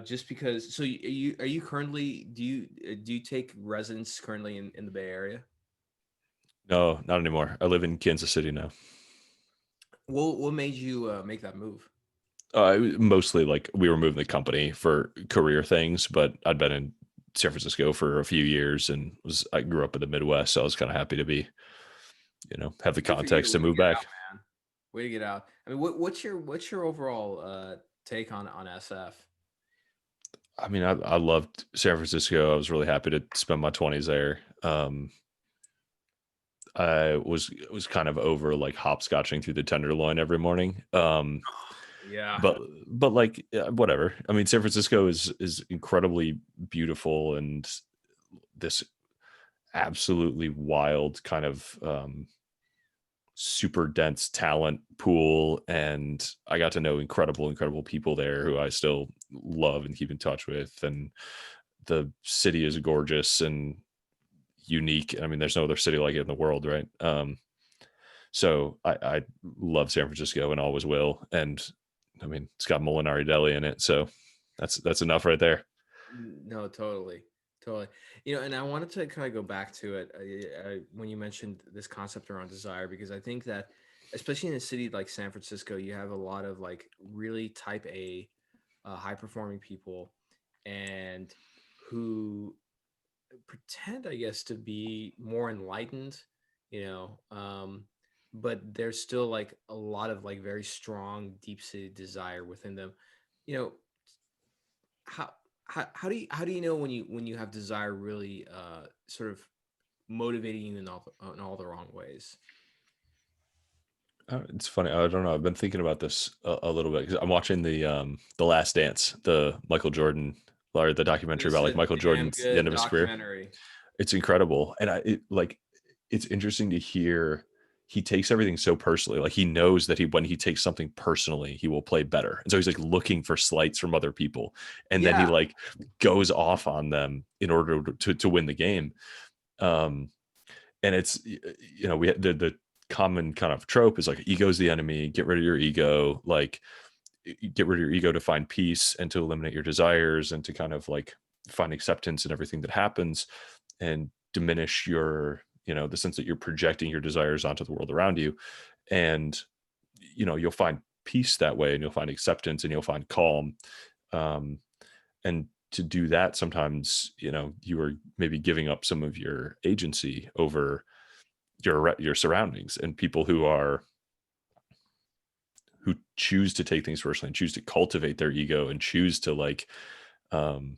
Speaker 1: just because. So are you currently do you take residence currently in the Bay Area?
Speaker 2: No, not anymore. I live in Kansas City now.
Speaker 1: What made you make that move?
Speaker 2: Mostly like we were moving the company for career things, but I'd been in San Francisco for a few years and I grew up in the Midwest, so I was kind of happy to be, have the context to move back.
Speaker 1: Way to get out. I mean, what's your overall take on SF?
Speaker 2: I mean, I loved San Francisco. I was really happy to spend my 20s there. I was kind of over like hopscotching through the Tenderloin every morning.
Speaker 1: Yeah.
Speaker 2: But like whatever. I mean, San Francisco is incredibly beautiful and this absolutely wild kind of super dense talent pool, and I got to know incredible people there who I still love and keep in touch with, and the city is gorgeous and unique. I mean, there's no other city like it in the world, right? So I love San Francisco and always will, and I mean it's got Molinari Deli in it, so that's enough right there.
Speaker 1: No, totally. And I wanted to kind of go back to it when you mentioned this concept around desire, because I think that especially in a city like San Francisco, you have a lot of like really type A, high performing people, and who pretend, I guess, to be more enlightened, you know, but there's still like a lot of like very strong, deep-seated desire within them. You know, how how do you know when you have desire really sort of motivating you in all the wrong ways?
Speaker 2: It's funny. I don't know. I've been thinking about this a little bit because I'm watching the Last Dance, the Michael Jordan, or the documentary
Speaker 1: It's
Speaker 2: about
Speaker 1: a
Speaker 2: like Michael
Speaker 1: damn
Speaker 2: Jordan's the end
Speaker 1: good
Speaker 2: of his career.
Speaker 1: documentary.
Speaker 2: It's incredible, and it's interesting to hear. He takes everything so personally. Like he knows that when he takes something personally, he will play better, and so he's like looking for slights from other people, and then he
Speaker 1: Yeah.
Speaker 2: like goes off on them in order to win the game. Um, and it's we had the common kind of trope is like ego's the enemy. Get rid of your ego. Like get rid of your ego to find peace and to eliminate your desires and to kind of like find acceptance in everything that happens and diminish your the sense that you're projecting your desires onto the world around you. And you'll find peace that way, and you'll find acceptance, and you'll find calm. um, and to do that, sometimes you are maybe giving up some of your agency over your surroundings, and people who choose to take things personally and choose to cultivate their ego and choose to like um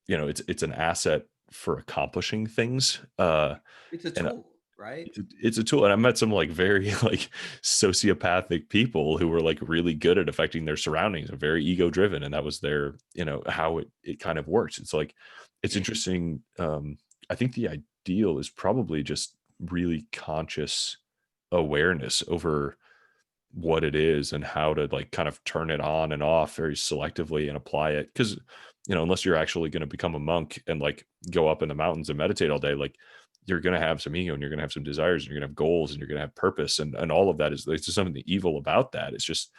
Speaker 2: it's an asset for accomplishing things.
Speaker 1: It's a
Speaker 2: And
Speaker 1: tool, right?
Speaker 2: it's a tool. And I met some like very like sociopathic people who were like really good at affecting their surroundings and very ego driven, and that was their how it kind of works. It's like it's
Speaker 1: Mhm.
Speaker 2: interesting. I think the ideal is probably just really conscious awareness over what it is and how to like kind of turn it on and off very selectively and apply it. Because unless you're actually going to become a monk and like go up in the mountains and meditate all day, like you're going to have some ego and you're going to have some desires and you're going to have goals and you're going to have purpose, and all of that is there's just something evil about that. It's just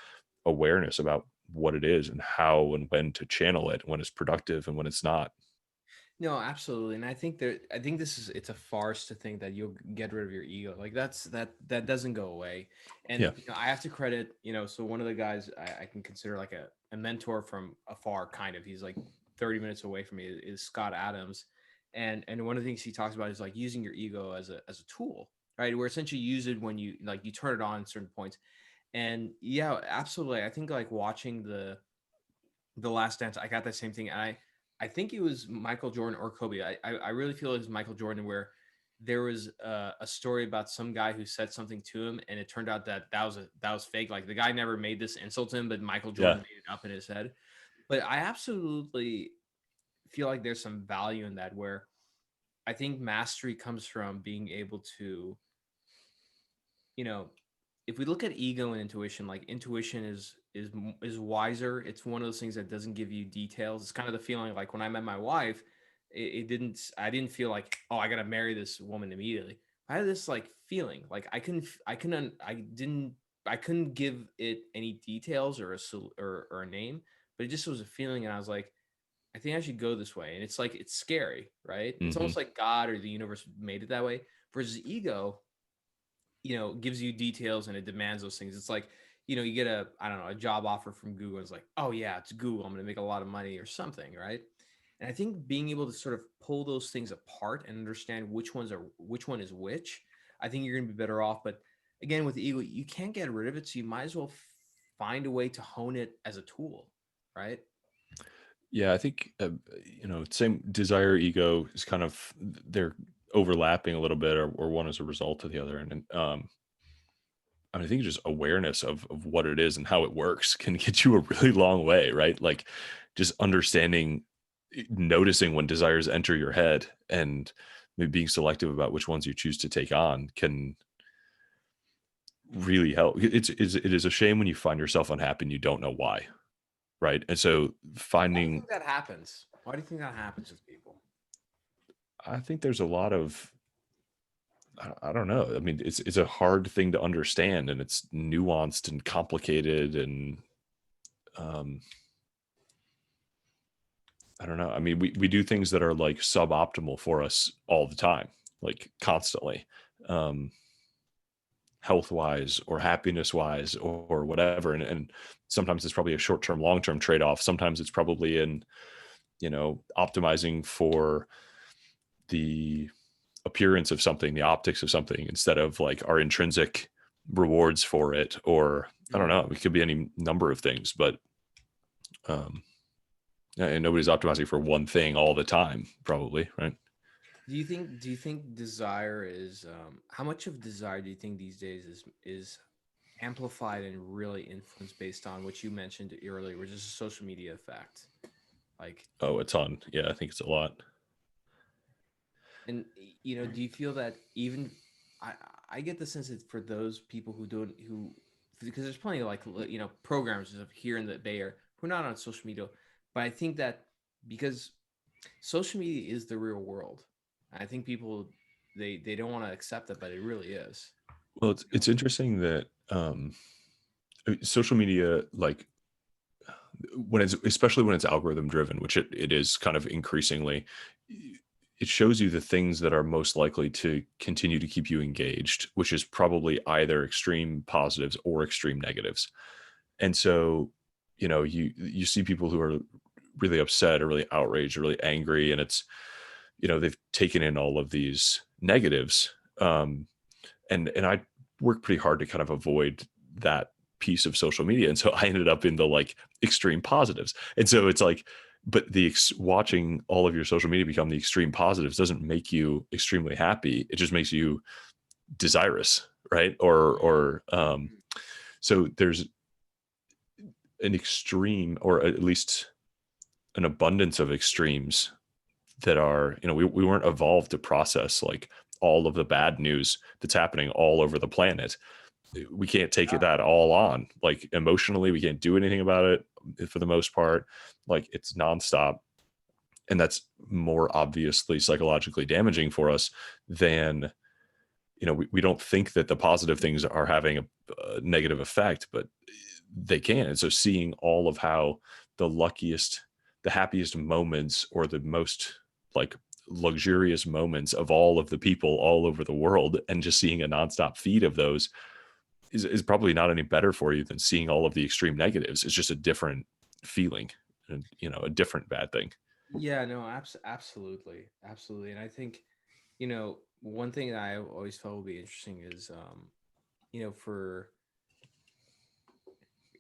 Speaker 2: awareness about what it is and how and when to channel it, when it's productive and when it's not.
Speaker 1: No, absolutely. And I think this is it's a farce to think that you'll get rid of your ego. Like that doesn't go away.
Speaker 2: Yeah.
Speaker 1: And I have to credit, so one of the guys I can consider like a mentor from afar, kind of. He's like 30 minutes away from me is Scott Adams. And one of the things he talks about is like using your ego as a tool, right? Where essentially you use it when you turn it on at certain points. And yeah, absolutely. I think like watching the Last Dance, I got that same thing. I think it was Michael Jordan or Kobe. I really feel it was Michael Jordan, where there was a story about some guy who said something to him, and it turned out that was fake. Like the guy never made this insult to him, but Michael
Speaker 2: Yeah.
Speaker 1: Jordan made it up in his head. But I absolutely feel like there's some value in that, where I think mastery comes from being able to, you know, if we look at ego and intuition, like intuition is wiser. It's one of those things that doesn't give you details. It's kind of the feeling like when I met my wife, it didn't. I didn't feel like, oh, I gotta marry this woman immediately. I had this like feeling like I couldn't give it any details or or a name, but it just was a feeling, and I was like, I think I should go this way. And it's like it's scary, right? It's
Speaker 2: Hmm.
Speaker 1: almost like God or the universe made it that way. Versus ego, gives you details and it demands those things. It's like, you get I don't know, a job offer from Google. It's like, oh yeah, it's Google. I'm going to make a lot of money or something, right? And I think being able to sort of pull those things apart and understand which one is which, I think you're going to be better off. But again, with the ego, you can't get rid of it, so you might as well find a way to hone it as a tool, right?
Speaker 2: Yeah, I think same desire, ego is kind of they're overlapping a little bit, or one is a result of the other. And I mean, I think just awareness of what it is and how it works can get you a really long way, right? Like just understanding, noticing when desires enter your head, and maybe being selective about which ones you choose to take on can really help. It is a shame when you find yourself unhappy and you don't know why, right? And so
Speaker 1: Why do you
Speaker 2: finding,
Speaker 1: think that happens? Why do you think that happens with people?
Speaker 2: I think there's a lot of, I don't know. I mean, it's a hard thing to understand, and it's nuanced and complicated, and um, I don't know. I mean, we do things that are like suboptimal for us all the time, like constantly, um, health wise or happiness wise or whatever. And sometimes it's probably a short term, long term trade off. Sometimes it's probably in, optimizing for the appearance of something, the optics of something, instead of like our intrinsic rewards for it, or I don't know, it could be any number of things, but and nobody's optimizing for one thing all the time, probably, right?
Speaker 1: Do you think desire is how much of desire do you think these days is amplified and really influenced based on what you mentioned earlier, which is a social media effect? Like,
Speaker 2: Oh, a ton. Yeah, I think it's a lot.
Speaker 1: and do you feel that even I I get the sense that for those people who don't who because there's plenty of like programs of here in the Bay Area who are not on social media, but I think that because social media is the real world, I think people they don't want to accept it, but it really is.
Speaker 2: Well, it's interesting that social media, like when it's, especially when it's algorithm driven, which it is kind of increasingly, it shows you the things that are most likely to continue to keep you engaged, which is probably either extreme positives or extreme negatives. And so, you see people who are really upset or really outraged or really angry, and it's, they've taken in all of these negatives. And I work pretty hard to kind of avoid that piece of social media, and so I ended up in the like extreme positives. And so it's like, but watching all of your social media become the extreme positives doesn't make you extremely happy. It just makes you desirous, right? So there's an extreme, or at least an abundance of extremes that are, we weren't evolved to process like all of the bad news that's happening all over the planet. We can't take that all on, like emotionally. We can't do anything about it for the most part. Like it's nonstop, and that's more obviously psychologically damaging for us than, we don't think that the positive things are having a negative effect, but they can. And so seeing all of how the happiest moments, or the most like luxurious moments of all of the people all over the world, and just seeing a nonstop feed of those is probably not any better for you than seeing all of the extreme negatives. It's just a different feeling, and a different bad thing.
Speaker 1: Yeah, no, absolutely, absolutely. And I think, one thing that I always felt would be interesting is, for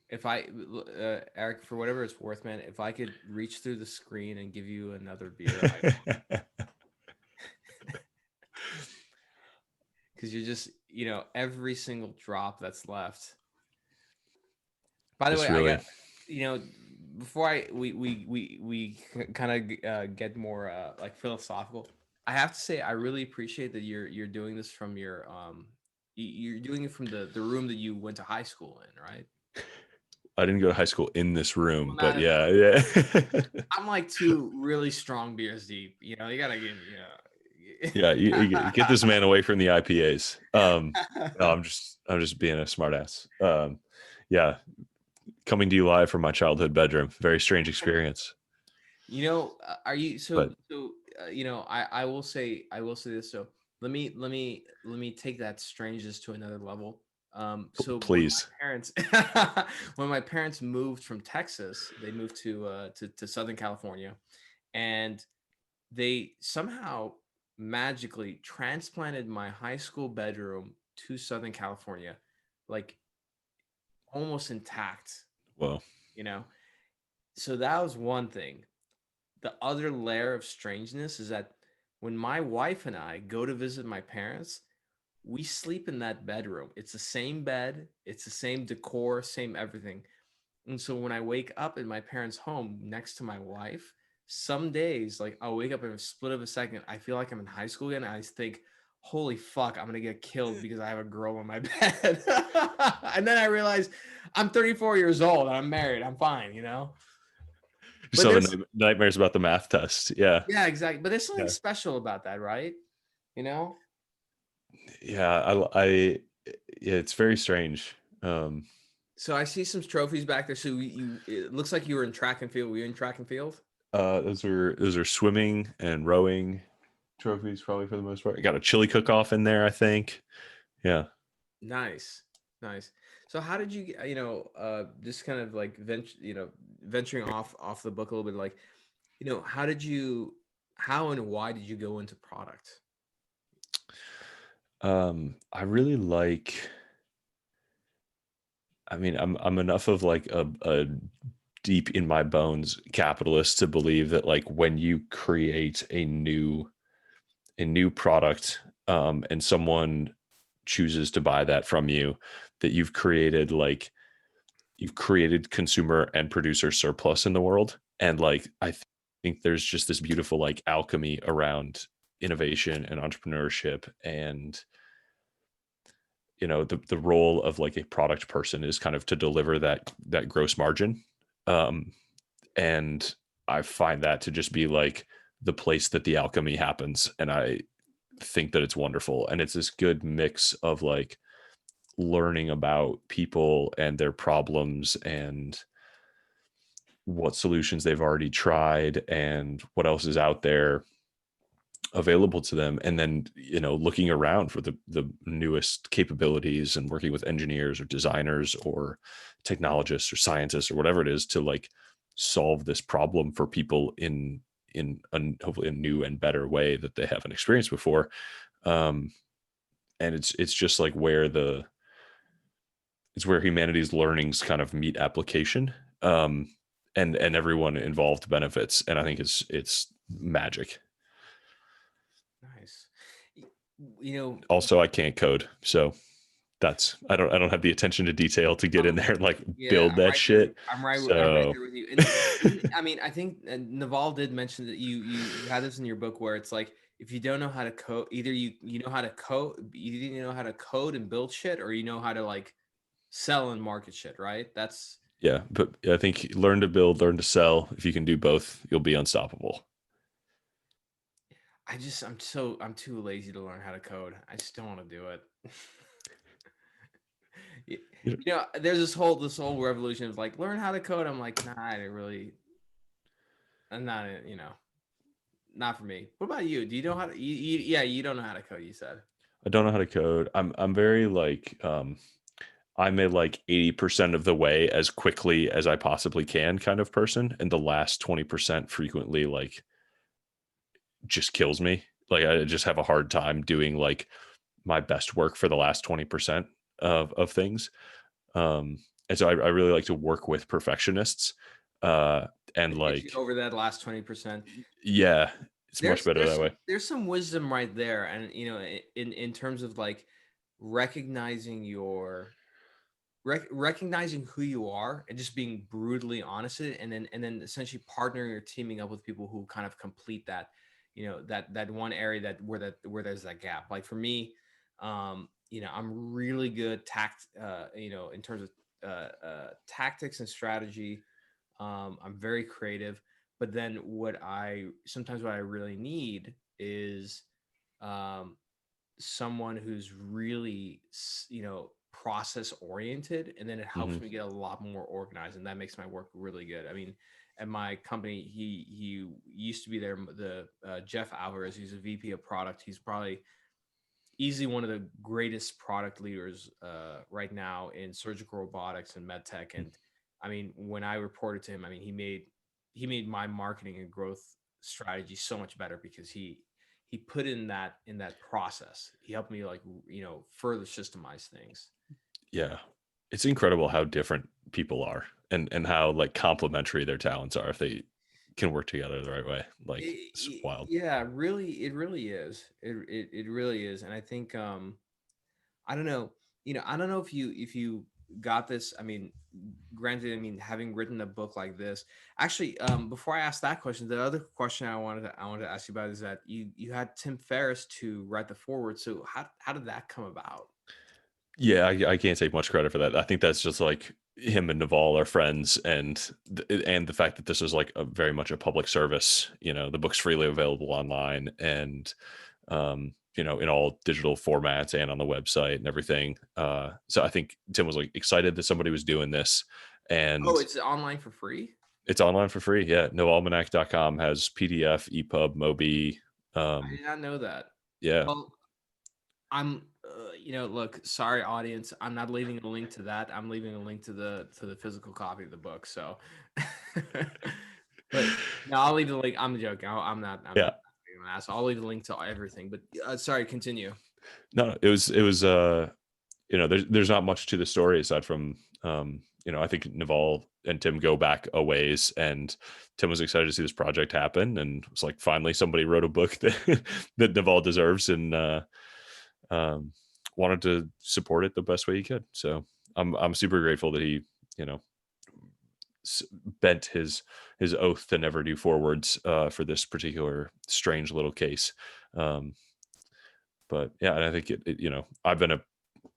Speaker 1: if Eric, for whatever it's worth, man, if I could reach through the screen and give you another beer, because you're just, every single drop that's left. By the
Speaker 2: It's
Speaker 1: way, I
Speaker 2: really,
Speaker 1: got, you know, before we kind of get more like philosophical. I have to say I really appreciate that you're doing this from your you're doing it from the room that you went to high school in, right?
Speaker 2: I didn't go to high school in this room,
Speaker 1: Well,
Speaker 2: but
Speaker 1: not,
Speaker 2: yeah, yeah.
Speaker 1: I'm like two really strong beers deep. You gotta give
Speaker 2: Yeah, you get this man away from the IPAs.
Speaker 1: me.
Speaker 2: No, I'm just being a smartass. Yeah, coming to you live from my childhood bedroom. Very strange experience,
Speaker 1: Are you so
Speaker 2: but
Speaker 1: so? I will say this. So let me take that strangeness to another level. So when my
Speaker 2: please.
Speaker 1: parents when my parents moved from Texas, they moved to Southern California, and they somehow magically transplanted my high school bedroom to Southern California, like almost intact.
Speaker 2: Well,
Speaker 1: You know, so that was one thing. The other layer of strangeness is that when my wife and I go to visit my parents, we sleep in that bedroom. It's the same bed, it's the same decor, same everything. And so when I wake up in my parents' home next to my wife, some days, like I'll wake up in a split of a second, I feel like I'm in high school again. And I just think, holy fuck, I'm gonna get killed because I have a girl on my bed. And then I realize I'm 34 years old and I'm married. I'm fine.
Speaker 2: just
Speaker 1: But
Speaker 2: having
Speaker 1: there's
Speaker 2: nightmares about the math test. Yeah,
Speaker 1: Yeah, exactly. But there's something
Speaker 2: yeah,
Speaker 1: special about that, right? You know?
Speaker 2: yeah. Yeah, it's very strange.
Speaker 1: So I see some trophies back there. So it looks like you were in track and field. Were you in track and field?
Speaker 2: Those are swimming and rowing trophies, probably for the most part. Got a chili cook-off in there, I think. Yeah.
Speaker 1: Nice. Nice. So how did you just kind of like venturing off the book a little bit, like, how did you how and why did you go into product?
Speaker 2: I really like. I mean, I'm enough of like a deep in my bones capitalist to believe that like when you create a new product, and someone chooses to buy that from you, that you've created consumer and producer surplus in the world. And like think there's just this beautiful like alchemy around innovation and entrepreneurship. And the role of like a product person is kind of to deliver that gross margin. um and I find that to just be like the place that the alchemy happens, and I think that it's wonderful. And it's this good mix of like learning about people and their problems and what solutions they've already tried and what else is out there available to them, and then looking around for the newest capabilities and working with engineers or designers or technologists or scientists or whatever it is to like solve this problem for people hopefully a new and better way that they haven't experienced before. um and it's just like it's where humanity's learnings kind of meet application. And everyone involved benefits, and I think it's magic.
Speaker 1: Nice. Y- You know,
Speaker 2: Also, I can't code, so I don't have the attention to detail to get in
Speaker 1: I'm
Speaker 2: there and like
Speaker 1: yeah,
Speaker 2: build that shit.
Speaker 1: I'm right
Speaker 2: So
Speaker 1: there with you. And even I mean, I think Naval did mention that you had this in your book where it's like if you don't know how to code, either you know how to code, you know how to code and build shit, or you know how to like sell and market shit, right? That's
Speaker 2: yeah, but I think learn to build, learn to sell. If you can do both, you'll be unstoppable.
Speaker 1: I'm too lazy to learn how to code. I just don't want to do it. Y-
Speaker 2: You know,
Speaker 1: there's this whole revolution of like learn how to code. I'm like, nah, I didn't really. I'm not, not for me. What about you? Do you know how to? Yeah, you don't know how to code. You said.
Speaker 2: I don't know how to code. I'm very like I'm a like 80% of the way as quickly as I possibly can kind of person, and the last 20% frequently like just kills me. Like I just have a hard time doing like my best work for the last 20% of things. And so I really like to work with perfectionists. Uh, and
Speaker 1: To get you
Speaker 2: like,
Speaker 1: over that last 20%.
Speaker 2: yeah, it's much better that way.
Speaker 1: There's some wisdom right there, and in terms of like recognizing recognizing who you are and just being brutally honest with it, and then essentially partnering or teaming up with people who kind of complete that, that one area where there's that gap. Like for me, I'm really good in terms of tactics and strategy. I'm very creative, but then what I really need is um, someone who's really process oriented, and then it helps
Speaker 2: Hmm.
Speaker 1: me get a lot more organized, and that makes my work really good. I mean, at my company, he used to be there, the Jeff Alvarez. He's a VP of product. He's probably easily one of the greatest product leaders right now in surgical robotics and med tech. And I mean, when I reported to him, I mean, he made my marketing and growth strategy so much better because he put in that process. He helped me like further systemize things.
Speaker 2: Yeah, it's incredible how different people are, and how like complementary their talents are if they can work together the right way. Like it's wild.
Speaker 1: Yeah, really, it really is. It really is. And I think I don't know. I don't know if you got this. I mean, granted, I mean, having written a book like this, actually, before I ask that question, the other question I wanted to ask you about is that you had Tim Ferriss to write the forward. So how did that come about?
Speaker 2: Yeah, I can't take much credit for that. I think that's just like him and Naval are friends, and the fact that this is like a very much a public service. The book's freely available online, and in all digital formats and on the website and everything. So I think Tim was like excited that somebody was doing this,
Speaker 1: Oh,
Speaker 2: and
Speaker 1: it's online for free.
Speaker 2: it's online for free. Yeah, noalmanac.com has PDF, EPUB, Mobi.
Speaker 1: I
Speaker 2: Um,
Speaker 1: did not know that.
Speaker 2: yeah,
Speaker 1: Well, look, sorry, audience. I'm not leaving a link to that. I'm leaving a link to the physical copy of the book. So, but no, I'll leave the link. I'm joking. I'm not. I'm
Speaker 2: yeah.
Speaker 1: not. an ass. I'll leave a link to everything. But sorry, continue.
Speaker 2: No, it was there's not much to the story aside from I think Naval and Tim go back a ways, and Tim was excited to see this project happen, and it's like finally somebody wrote a book that that Naval deserves, and wanted to support it the best way he could. So I'm super grateful that he bent his oath to never do forwards for this particular strange little case. But yeah, and I think I've been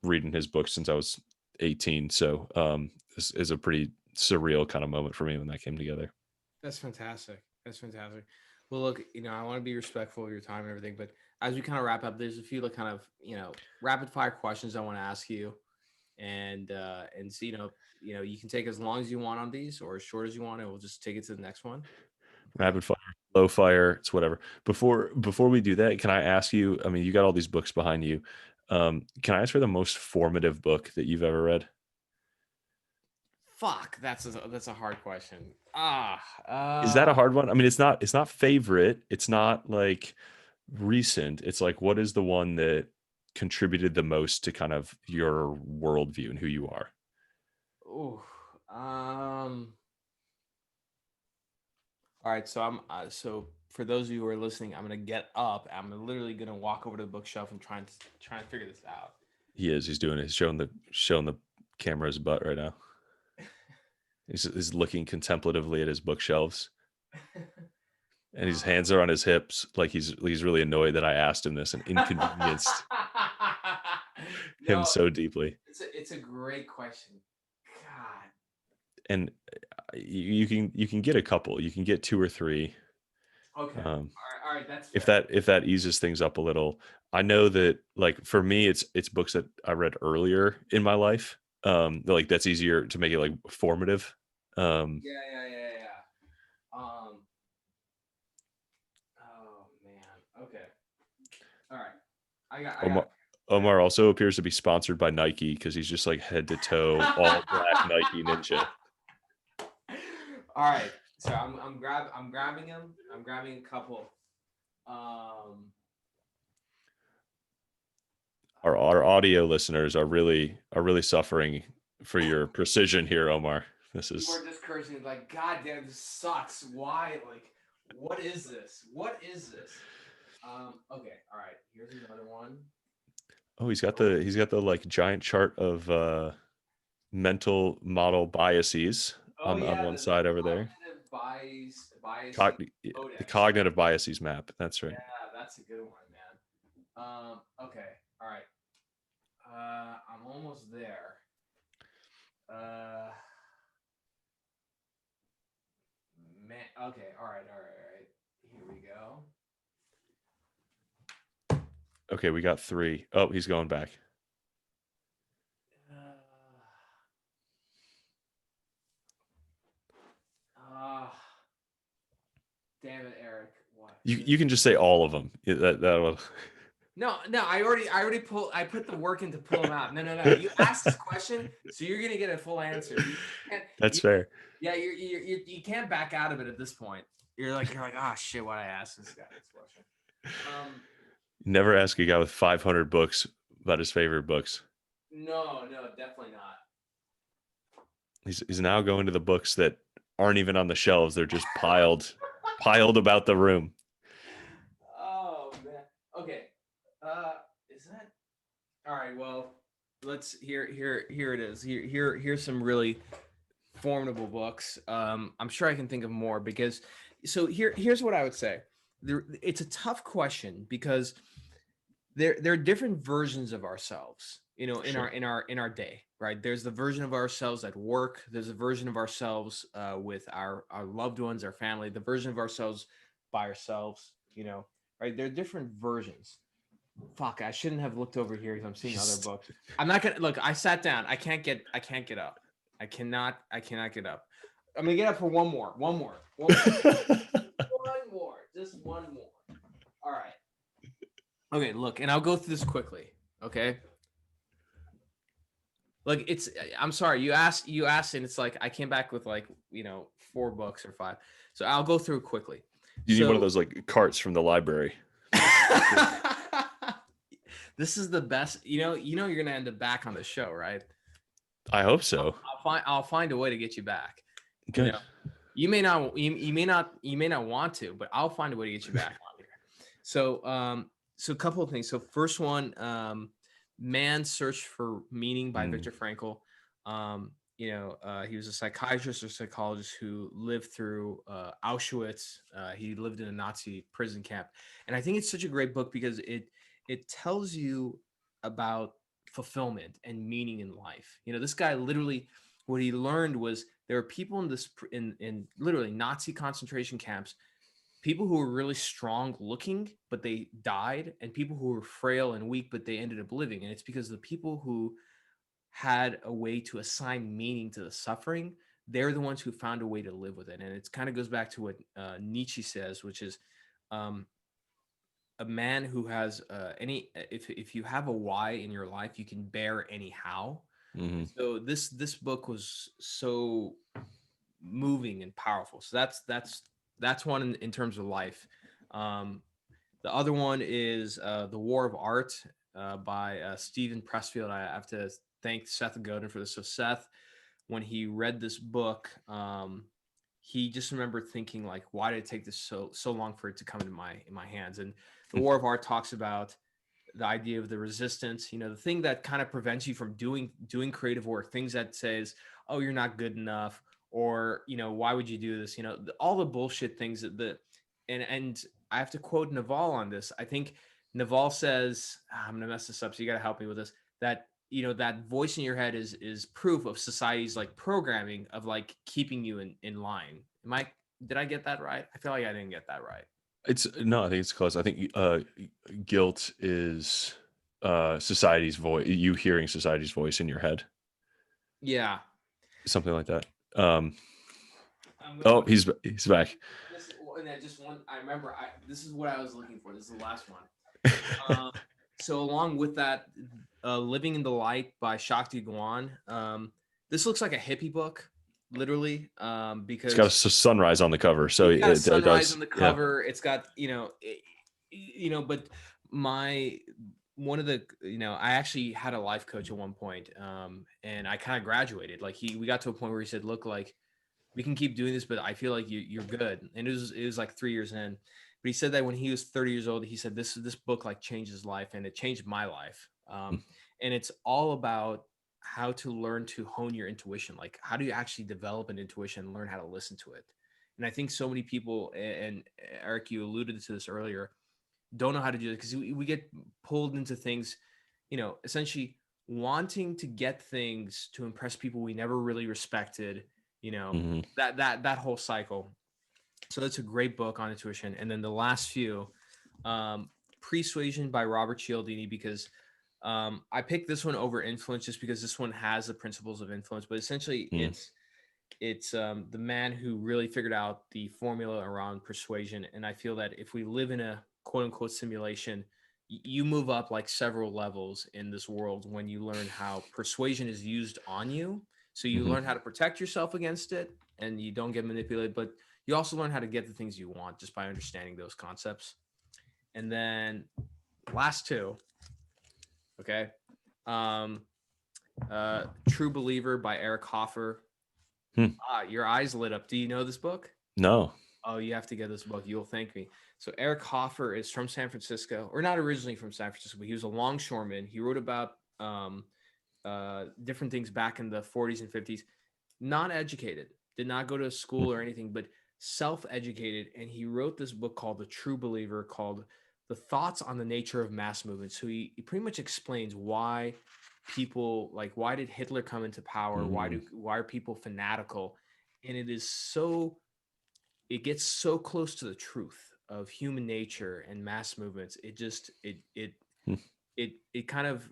Speaker 2: reading his books since I was 18, so this is a pretty surreal kind of moment for me when that came together.
Speaker 1: That's fantastic. That's fantastic. Well, look, I want to be respectful of your time and everything, but as we kind of wrap up, there's a few like kind of rapid fire questions I want to ask you, and see, you can take as long as you want on these or as short as you want, and we'll just take it to the next one.
Speaker 2: Rapid fire, low fire, it's whatever. Before we do that, can I ask you? I mean, you got all these books behind you. Can I ask for the most formative book that you've ever read?
Speaker 1: Fuck, that's a hard question.
Speaker 2: Is that a hard one? I mean, it's not favorite. It's not like recent. It's like, what is the one that contributed the most to kind of your worldview and who you are?
Speaker 1: Ooh, all right, so I'm so for those of you who are listening, I'm gonna get up. I'm literally gonna walk over to the bookshelf and try and figure this out.
Speaker 2: He is. He's doing it. He's showing the camera his butt right now. He's looking contemplatively at his bookshelves, and his hands are on his hips, like he's really annoyed that I asked him this and inconvenienced him so deeply.
Speaker 1: It's a great question. God.
Speaker 2: And you can get a couple. You can get 2 or 3.
Speaker 1: Okay. All right. That's fair.
Speaker 2: If that eases things up a little. I know that, like, for me, it's books that I read earlier in my life. Like that's easier to make it like formative.
Speaker 1: Yeah. Oh man. Okay. All right. I got.
Speaker 2: Omar also appears to be sponsored by Nike because he's just like head to toe all black Nike Ninja.
Speaker 1: All right. So I'm grabbing him. I'm grabbing a couple.
Speaker 2: Our audio listeners are really suffering for your precision here, Omar. This is.
Speaker 1: People are just cursing like, God damn, this sucks. Why? Like, what is this? Okay. All right. Here's another one.
Speaker 2: Oh, he's got the like giant chart of mental model biases on one side over there.
Speaker 1: Bias
Speaker 2: the cognitive biases map. That's right.
Speaker 1: Yeah, that's a good one, man. Okay. All right. I'm almost there. Man. Okay. All right. Here we go.
Speaker 2: Okay, we got 3. Oh, he's going back.
Speaker 1: Damn it, Eric. What?
Speaker 2: You can just say all of them. That'll.
Speaker 1: No. I put the work in to pull them out. No. You asked this question, so you're gonna get a full answer.
Speaker 2: That's fair.
Speaker 1: Yeah, you can't back out of it at this point. You're like, oh shit, why I asked this guy this question.
Speaker 2: Never ask a guy with 500 books about his favorite books.
Speaker 1: No, definitely not.
Speaker 2: He's now going to the books that aren't even on the shelves. They're just piled about the room.
Speaker 1: Oh man. Okay. Is that all right? Well, let's here it is. Here's some really formidable books. I'm sure I can think of more because here's what I would say. It's a tough question because there are different versions of ourselves, in our day, right? There's the version of ourselves at work. There's a version of ourselves with our loved ones, our family, the version of ourselves by ourselves, right? There are different versions. Fuck, I shouldn't have looked over here because I'm seeing other books. I'm not gonna look. I sat down. I can't get up. I cannot get up. I'm gonna get up for one more. One more. Just one more. All right. Okay, look, and I'll go through this quickly. Okay. Like I'm sorry, you asked, and it's like I came back with 4 books or 5. So I'll go through it quickly.
Speaker 2: You need one of
Speaker 1: So
Speaker 2: those like carts from the library.
Speaker 1: this is the best. You're gonna end up back on the show, right?
Speaker 2: I hope so.
Speaker 1: I'll find a way to get you back. You
Speaker 2: Good.
Speaker 1: know, you may not want to, but I'll find a way to get you back on here. So a couple of things. So first one, Man's Search for Meaning by Viktor Frankl. He was a psychiatrist or psychologist who lived through Auschwitz. He lived in a Nazi prison camp, and I think it's such a great book because it tells you about fulfillment and meaning in life. This guy literally, what he learned was there are people in literally Nazi concentration camps, people who were really strong looking, but they died, and people who were frail and weak, but they ended up living. And it's because the people who had a way to assign meaning to the suffering, they're the ones who found a way to live with it. And it kind of goes back to what Nietzsche says, which is um, a man who has if you have a why in your life, you can bear any how.
Speaker 2: Mm-hmm.
Speaker 1: And so this book was so moving and powerful. So that's one in terms of life. The other one is The War of Art by Stephen Pressfield. I have to thank Seth Godin for this. So Seth, when he read this book, he just remembered thinking like, why did it take this so long for it to come into my hands? And The War of Art talks about the idea of the resistance, the thing that kind of prevents you from doing creative work, things that says, oh, you're not good enough, or why would you do this, all the bullshit things and I have to quote Naval on this. I think Naval says, I'm gonna mess this up, so you gotta help me with this, that that voice in your head is proof of society's like programming of like keeping you in line. Did I get that right? I feel like I didn't get that right.
Speaker 2: No, I think it's close. I think guilt is society's voice. You hearing society's voice in your head,
Speaker 1: Yeah.
Speaker 2: something like that.
Speaker 1: I'm
Speaker 2: Oh,
Speaker 1: gonna
Speaker 2: he's back.
Speaker 1: This and then just one. I remember. This is what I was looking for. This is the last one. So along with that, "Living in the Light" by Shakti Gawan. This looks like a hippie book, literally,
Speaker 2: It's got a
Speaker 1: because
Speaker 2: sunrise on the cover, so
Speaker 1: it's got a
Speaker 2: it
Speaker 1: sunrise
Speaker 2: does.
Speaker 1: on the
Speaker 2: Yeah.
Speaker 1: cover. It's got but my one of the I actually had a life coach at one point, and I kind of graduated. Like we got to a point where he said, "Look, like, we can keep doing this, but I feel like you're good." And it was like 3 years in, but he said that when he was 30 years old, he said this book like changed his life, and it changed my life. And it's all about how to learn to hone your intuition. Like, how do you actually develop an intuition and learn how to listen to it? And I think so many people, and Eric, you alluded to this earlier, don't know how to do it because we get pulled into things, essentially wanting to get things to impress people we never really respected,
Speaker 2: Mm-hmm.
Speaker 1: that whole cycle. So that's a great book on intuition. And then the last few, Persuasion by Robert Cialdini, because I picked this one over Influence just because this one has the principles of influence, but essentially it's the man who really figured out the formula around persuasion. And I feel that if we live in a quote unquote simulation, you move up like several levels in this world when you learn how persuasion is used on you. So you
Speaker 2: Mm-hmm.
Speaker 1: learn how to protect yourself against it and you don't get manipulated, but you also learn how to get the things you want just by understanding those concepts. And then last two, okay. Um, True Believer by Eric Hoffer. Your eyes lit up. Do you know this book?
Speaker 2: No.
Speaker 1: Oh, you have to get this book. You'll thank me. So Eric Hoffer is from San Francisco, or not originally from San Francisco, but he was a longshoreman. He wrote about different things back in the 40s and 50s. Not educated, did not go to school or anything, but self-educated. And he wrote this book called The True Believer, called The Thoughts on the Nature of Mass Movement. So he pretty much explains why people, like, why did Hitler come into power? Why are people fanatical? And it gets so close to the truth of human nature and mass movements. It kind of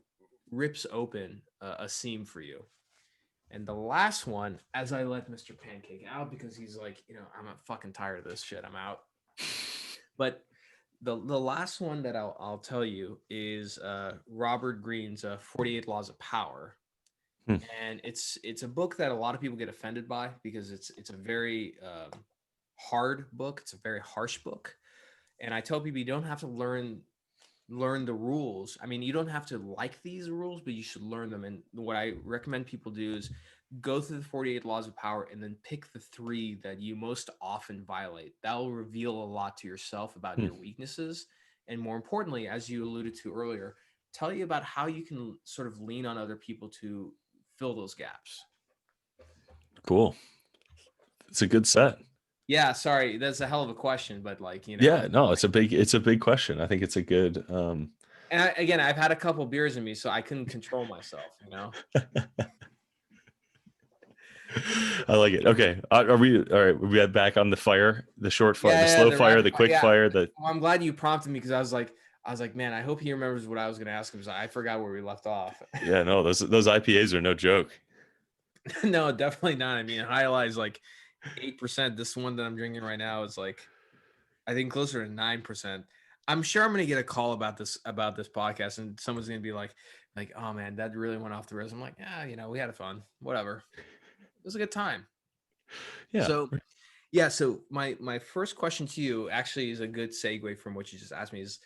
Speaker 1: rips open a seam for you. And the last one, as I let Mr. Pancake out because he's like, I'm fucking tired of this shit, I'm out. But the last one that I'll tell you is Robert Greene's 48 Laws of Power. And it's a book that a lot of people get offended by because it's a very hard book. It's a very harsh book. And I tell people you don't have to learn the rules. I mean, you don't have to like these rules, but you should learn them. And what I recommend people do is go through the 48 laws of power and then pick the 3 that you most often violate. That will reveal a lot to yourself about
Speaker 2: Hmm.
Speaker 1: your weaknesses. And more importantly, as you alluded to earlier, tell you about how you can sort of lean on other people to fill those gaps.
Speaker 2: Cool. It's a good set.
Speaker 1: Yeah, sorry, that's a hell of a question, but like,
Speaker 2: Yeah, no, it's a big question. I think it's a good
Speaker 1: and again, I've had a couple beers in me, so I couldn't control myself,
Speaker 2: I like it. Okay. Are we all right? We back on the fire, the short fire, the
Speaker 1: Yeah,
Speaker 2: slow
Speaker 1: the
Speaker 2: fire,
Speaker 1: rapid
Speaker 2: the
Speaker 1: fire.
Speaker 2: quick
Speaker 1: Yeah.
Speaker 2: fire, the
Speaker 1: Well, I'm glad you prompted me because I was like, man, I hope he remembers what I was going to ask him. I forgot where we left off.
Speaker 2: yeah, no, those IPAs are no joke.
Speaker 1: No, definitely not. I mean, Highlight is like 8%. This one that I'm drinking right now is like, I think closer to 9%. I'm sure I'm going to get a call about this podcast, and someone's going to be like, oh man, that really went off the rails. I'm like, yeah, we had fun. Whatever. It was a good time.
Speaker 2: Yeah.
Speaker 1: So yeah, so my first question to you actually is a good segue from what you just asked me is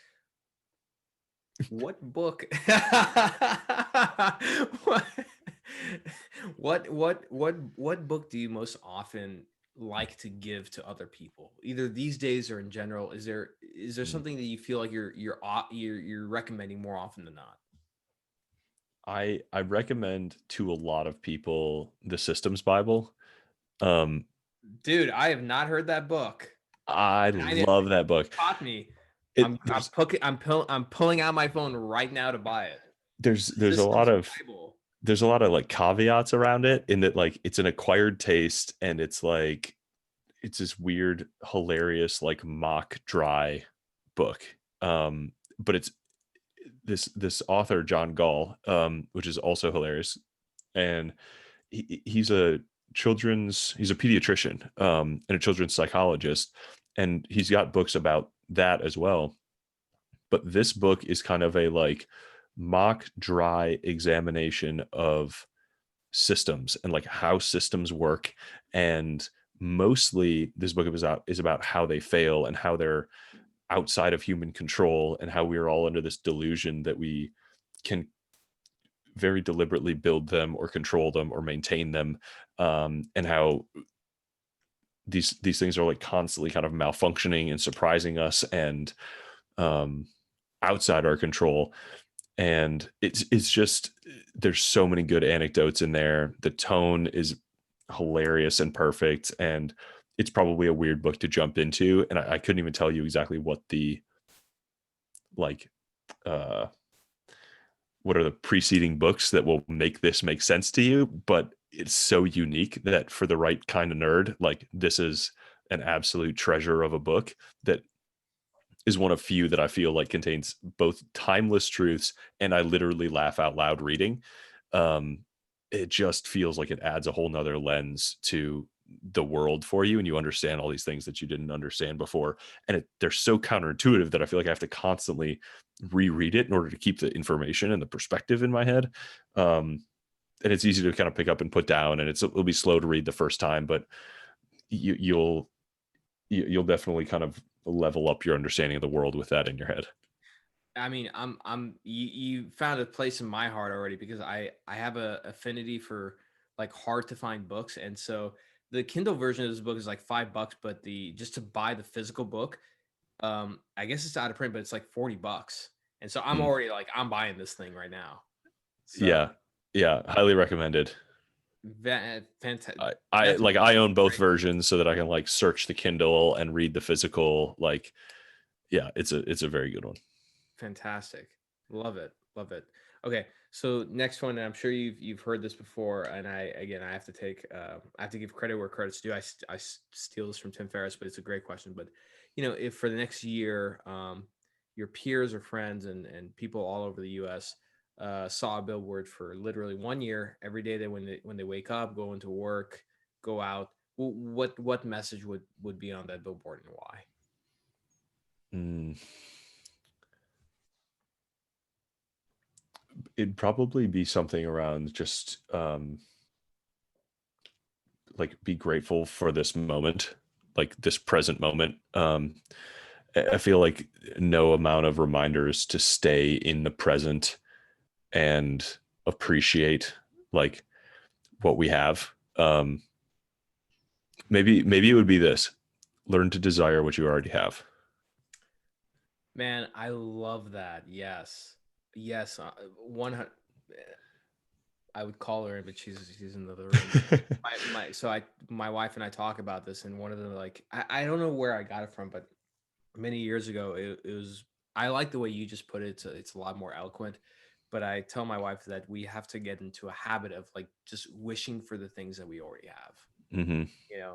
Speaker 1: what book what book do you most often like to give to other people, either these days or in general? Is there something that you feel like you're recommending more often than not?
Speaker 2: I recommend to a lot of people the Systems Bible. Um,
Speaker 1: Dude, I have not heard that book.
Speaker 2: I
Speaker 1: And I
Speaker 2: love that book.
Speaker 1: taught me.
Speaker 2: It
Speaker 1: I'm pulling out my phone right now to buy it.
Speaker 2: there's a lot
Speaker 1: Systems
Speaker 2: of
Speaker 1: Bible.
Speaker 2: like caveats around it, in that like it's an acquired taste, and it's like it's this weird, hilarious, like mock dry book. But it's this author, John Gall, which is also hilarious, and he's a pediatrician, and a children's psychologist, and he's got books about that as well. But this book is kind of a like mock dry examination of systems and like how systems work, and mostly this book is about how they fail and how they're outside of human control, and how we're all under this delusion that we can very deliberately build them or control them or maintain them, and how these things are like constantly kind of malfunctioning and surprising us, and um, outside our control. And it's just, there's so many good anecdotes in there. The tone is hilarious and perfect, and it's probably a weird book to jump into, and I couldn't even tell you exactly what the like what are the preceding books that will make this make sense to you, but it's so unique that for the right kind of nerd, like this is an absolute treasure of a book that is one of few that I feel like contains both timeless truths and I literally laugh out loud reading. Um, it just feels like it adds a whole nother lens to the world for you, and you understand all these things that you didn't understand before. And they're so counterintuitive that I feel like I have to constantly reread it in order to keep the information and the perspective in my head. And it's easy to kind of pick up and put down, and it'll be slow to read the first time, but you'll definitely kind of level up your understanding of the world with that in your head.
Speaker 1: I mean, you found a place in my heart already because I have a affinity for like hard to find books, and so the Kindle version of this book is like $5, but the just to buy the physical book, I guess it's out of print, but it's like $40, and so I'm
Speaker 2: Mm.
Speaker 1: already like I'm buying this thing right now. So
Speaker 2: Yeah, highly recommended.
Speaker 1: fantastic.
Speaker 2: I own both versions so that I can like search the Kindle and read the physical. Like, yeah, it's a very good one.
Speaker 1: Fantastic. Love it. Love it. Okay. So next one, and I'm sure you've heard this before, and I have to I have to give credit where credit's due. I steal this from Tim Ferriss, but it's a great question. But if for the next year, your peers or friends and people all over the U.S. Saw a billboard for literally 1 year every day that when they wake up, go into work, go out, what message would be on that billboard and why?
Speaker 2: It'd probably be something around just like be grateful for this moment. like this present moment. I feel like no amount of reminders to stay in the present and appreciate like what we have. Maybe it would be this: learn to desire what you already have.
Speaker 1: Man, I love that. Yes. Yes. 100. I would call her in, but she's in the other room. My wife and I talk about this, and one of the like I don't know where I got it from, but many years ago it was I like the way you just put it. It's a lot more eloquent. But I tell my wife that we have to get into a habit of like just wishing for the things that we already have.
Speaker 2: Mm-hmm.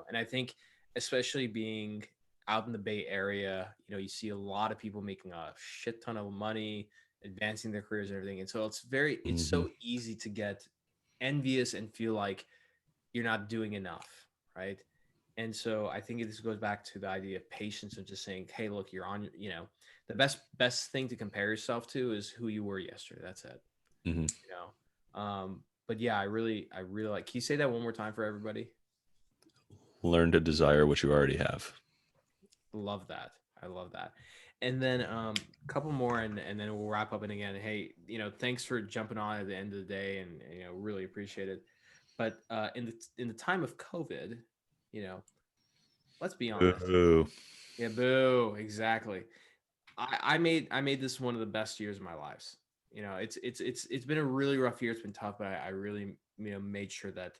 Speaker 1: And I think especially being out in the Bay Area, you see a lot of people making a shit ton of money, advancing their careers and everything. And so it's
Speaker 2: Mm-hmm.
Speaker 1: so easy to get envious and feel like you're not doing enough, right? And so I think this goes back to the idea of patience and just saying, hey, look, you're on, the best thing to compare yourself to is who you were yesterday. That's it.
Speaker 2: Mm-hmm.
Speaker 1: But yeah, I really like, can you say that one more time for everybody?
Speaker 2: Learn to desire what you already have.
Speaker 1: Love that. I love that. And then a couple more, and then we'll wrap up. And again, hey, thanks for jumping on at the end of the day, and really appreciate it. But in the time of COVID, you know, let's be honest.
Speaker 2: Ooh.
Speaker 1: Yeah, boo, exactly. I made this one of the best years of my lives. It's been a really rough year. It's been tough, but I really made sure that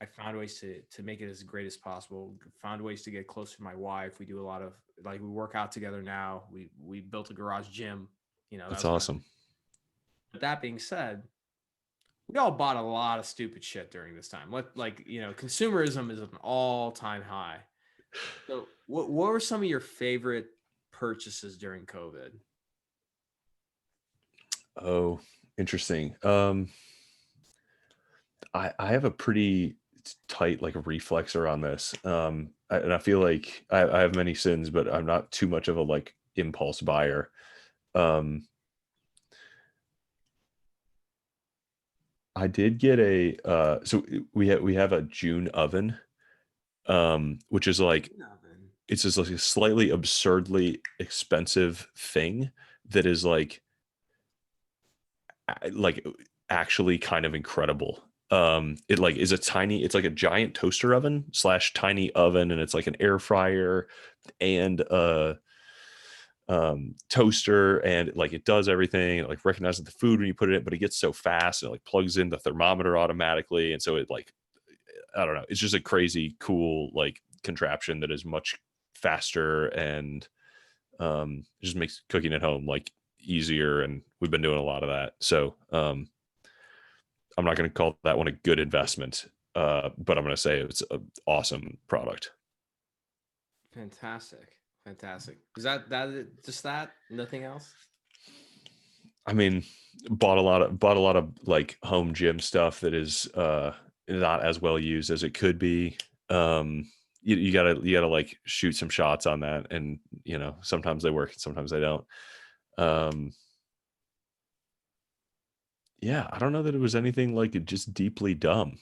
Speaker 1: I found ways to make it as great as possible. Found ways to get closer to my wife. We do a lot of like we work out together now. We built a garage gym. That
Speaker 2: That's
Speaker 1: was kind of.
Speaker 2: awesome.
Speaker 1: But that being said, we all bought a lot of stupid shit during this time. Consumerism is at an all time high. So what were some of your favorite purchases during COVID?
Speaker 2: Oh, interesting. I have a pretty tight like reflexer on this. And I feel like I have many sins, but I'm not too much of a like impulse buyer. Um, I did get so we have a June oven, which is like
Speaker 1: Nothing.
Speaker 2: it's just like a slightly absurdly expensive thing that is like actually kind of incredible. It like is it's like a giant toaster oven slash tiny oven, and it's like an air fryer and a toaster, and like it does everything. It like recognizes the food when you put it in, but it gets so fast, and it like plugs in the thermometer automatically, and so it like I don't know, it's just a crazy cool like contraption that is much faster, and it just makes cooking at home like easier, and we've been doing a lot of that. So I'm not going to call that one a good investment, but I'm going to say it's an awesome product.
Speaker 1: Fantastic. Fantastic. Is that just that? Nothing else?
Speaker 2: I mean, bought a lot of like home gym stuff that is not as well used as it could be. You gotta like shoot some shots on that, and sometimes they work and sometimes they don't. Um, yeah, I don't know that it was anything like just deeply dumb.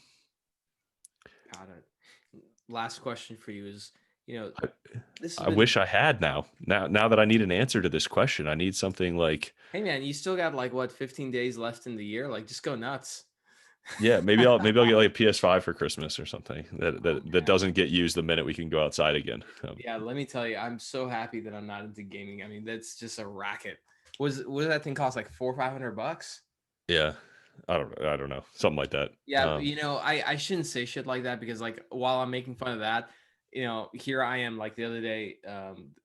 Speaker 1: Got it. Last question for you is,
Speaker 2: I,
Speaker 1: this has
Speaker 2: I
Speaker 1: been,
Speaker 2: wish I had now that I need an answer to this question. I need something like,
Speaker 1: hey man, you still got like what, 15 days left in the year? Like just go nuts.
Speaker 2: yeah, maybe I'll get like a PS5 for Christmas or something that
Speaker 1: Oh
Speaker 2: that
Speaker 1: man.
Speaker 2: doesn't get used the minute we can go outside again.
Speaker 1: Yeah, let me tell you, I'm so happy that I'm not into gaming. I mean, that's just a racket. What did that thing cost? Like 400 or 500 bucks?
Speaker 2: Yeah, I don't know, something like that.
Speaker 1: Yeah, I shouldn't say shit like that because like while I'm making fun of that, here I am like the other day.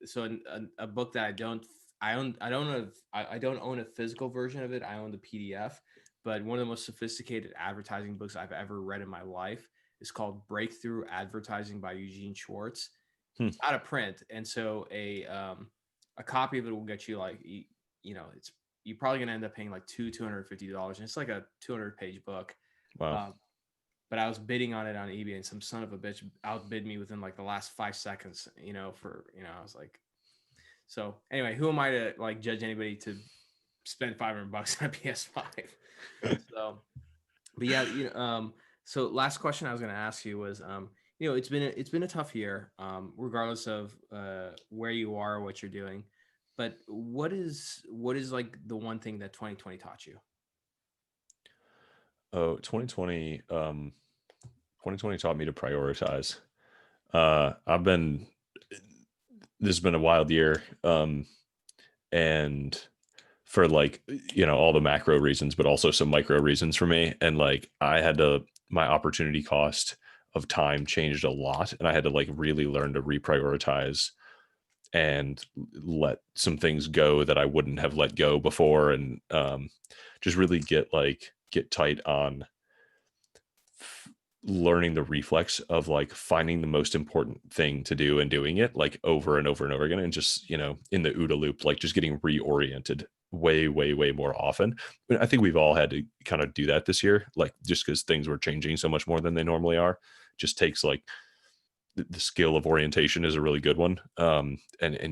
Speaker 1: So a book that I don't own a physical version of it. I own the PDF, but one of the most sophisticated advertising books I've ever read in my life is called Breakthrough Advertising by Eugene Schwartz.
Speaker 2: Hmm.
Speaker 1: It's out of print, and so a copy of it will get you like it's you're probably gonna end up paying like $250, and it's like a 200-page book.
Speaker 2: Wow.
Speaker 1: Um, but I was bidding on it on eBay, and some son of a bitch outbid me within like the last 5 seconds. I was like, so anyway, who am I to like judge anybody to spend 500 bucks on a PS5? So, but yeah, so last question I was going to ask you was, it's been a tough year, regardless of where you are, what you're doing. But what is like the one thing that 2020 taught you?
Speaker 2: Oh, 2020 taught me to prioritize. I've been this has been a wild year, and for like all the macro reasons, but also some micro reasons for me. And like I had to my opportunity cost of time changed a lot, and I had to like really learn to reprioritize and let some things go that I wouldn't have let go before, and just really get tight on learning the reflex of like finding the most important thing to do and doing it like over and over and over again, and just in the OODA loop, like just getting reoriented way way way more often. I think we've all had to kind of do that this year, like just because things were changing so much more than they normally are. Just takes like the skill of orientation is a really good one, and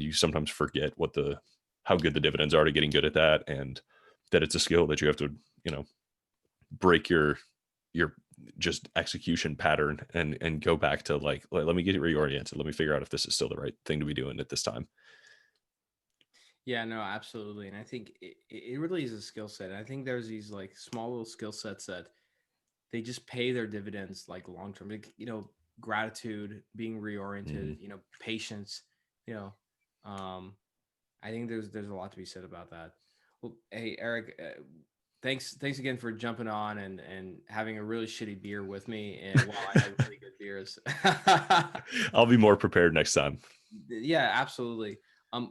Speaker 2: you sometimes forget how good the dividends are to getting good at that, and that it's a skill that you have to you know break your just execution pattern and go back to like let me get it reoriented, let me figure out if this is still the right thing to be doing at this time.
Speaker 1: Yeah, no, absolutely. And I think it really is a skill set. I think there's these like small little skill sets that they just pay their dividends like long term. Like, gratitude, being reoriented,
Speaker 2: Mhm.
Speaker 1: patience, you know. Um, I think there's a lot to be said about that. Well, hey Eric, thanks again for jumping on and having a really shitty beer with me, and while I had really good beers.
Speaker 2: I'll be more prepared next time.
Speaker 1: Yeah, absolutely.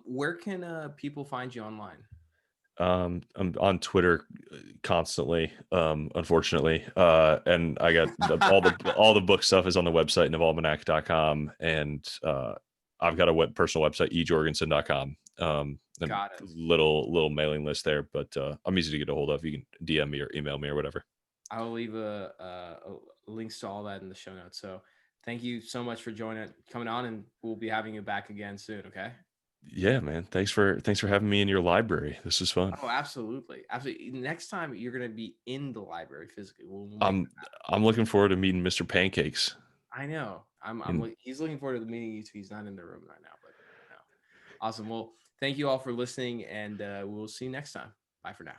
Speaker 1: Where can people find you online?
Speaker 2: I'm on Twitter constantly, unfortunately. And I got all the book stuff is on the website, navalmanac.com. And I've got a personal website, ejorgensen.com. And
Speaker 1: Got it.
Speaker 2: little mailing list there, but I'm easy to get a hold of. You can DM me or email me or whatever.
Speaker 1: I will leave links to all that in the show notes. So thank you so much for coming on, and we'll be having you back again soon. Okay.
Speaker 2: Yeah, man. Thanks for having me in your library. This was fun.
Speaker 1: Oh, absolutely, absolutely. Next time you're gonna be in the library physically. We'll make.
Speaker 2: I'm looking forward to meeting Mr. Pancakes.
Speaker 1: I know.
Speaker 2: And
Speaker 1: He's looking forward to the meeting you two. He's not in the room right now, but no. Awesome. Well, thank you all for listening, and we'll see you next time. Bye for now.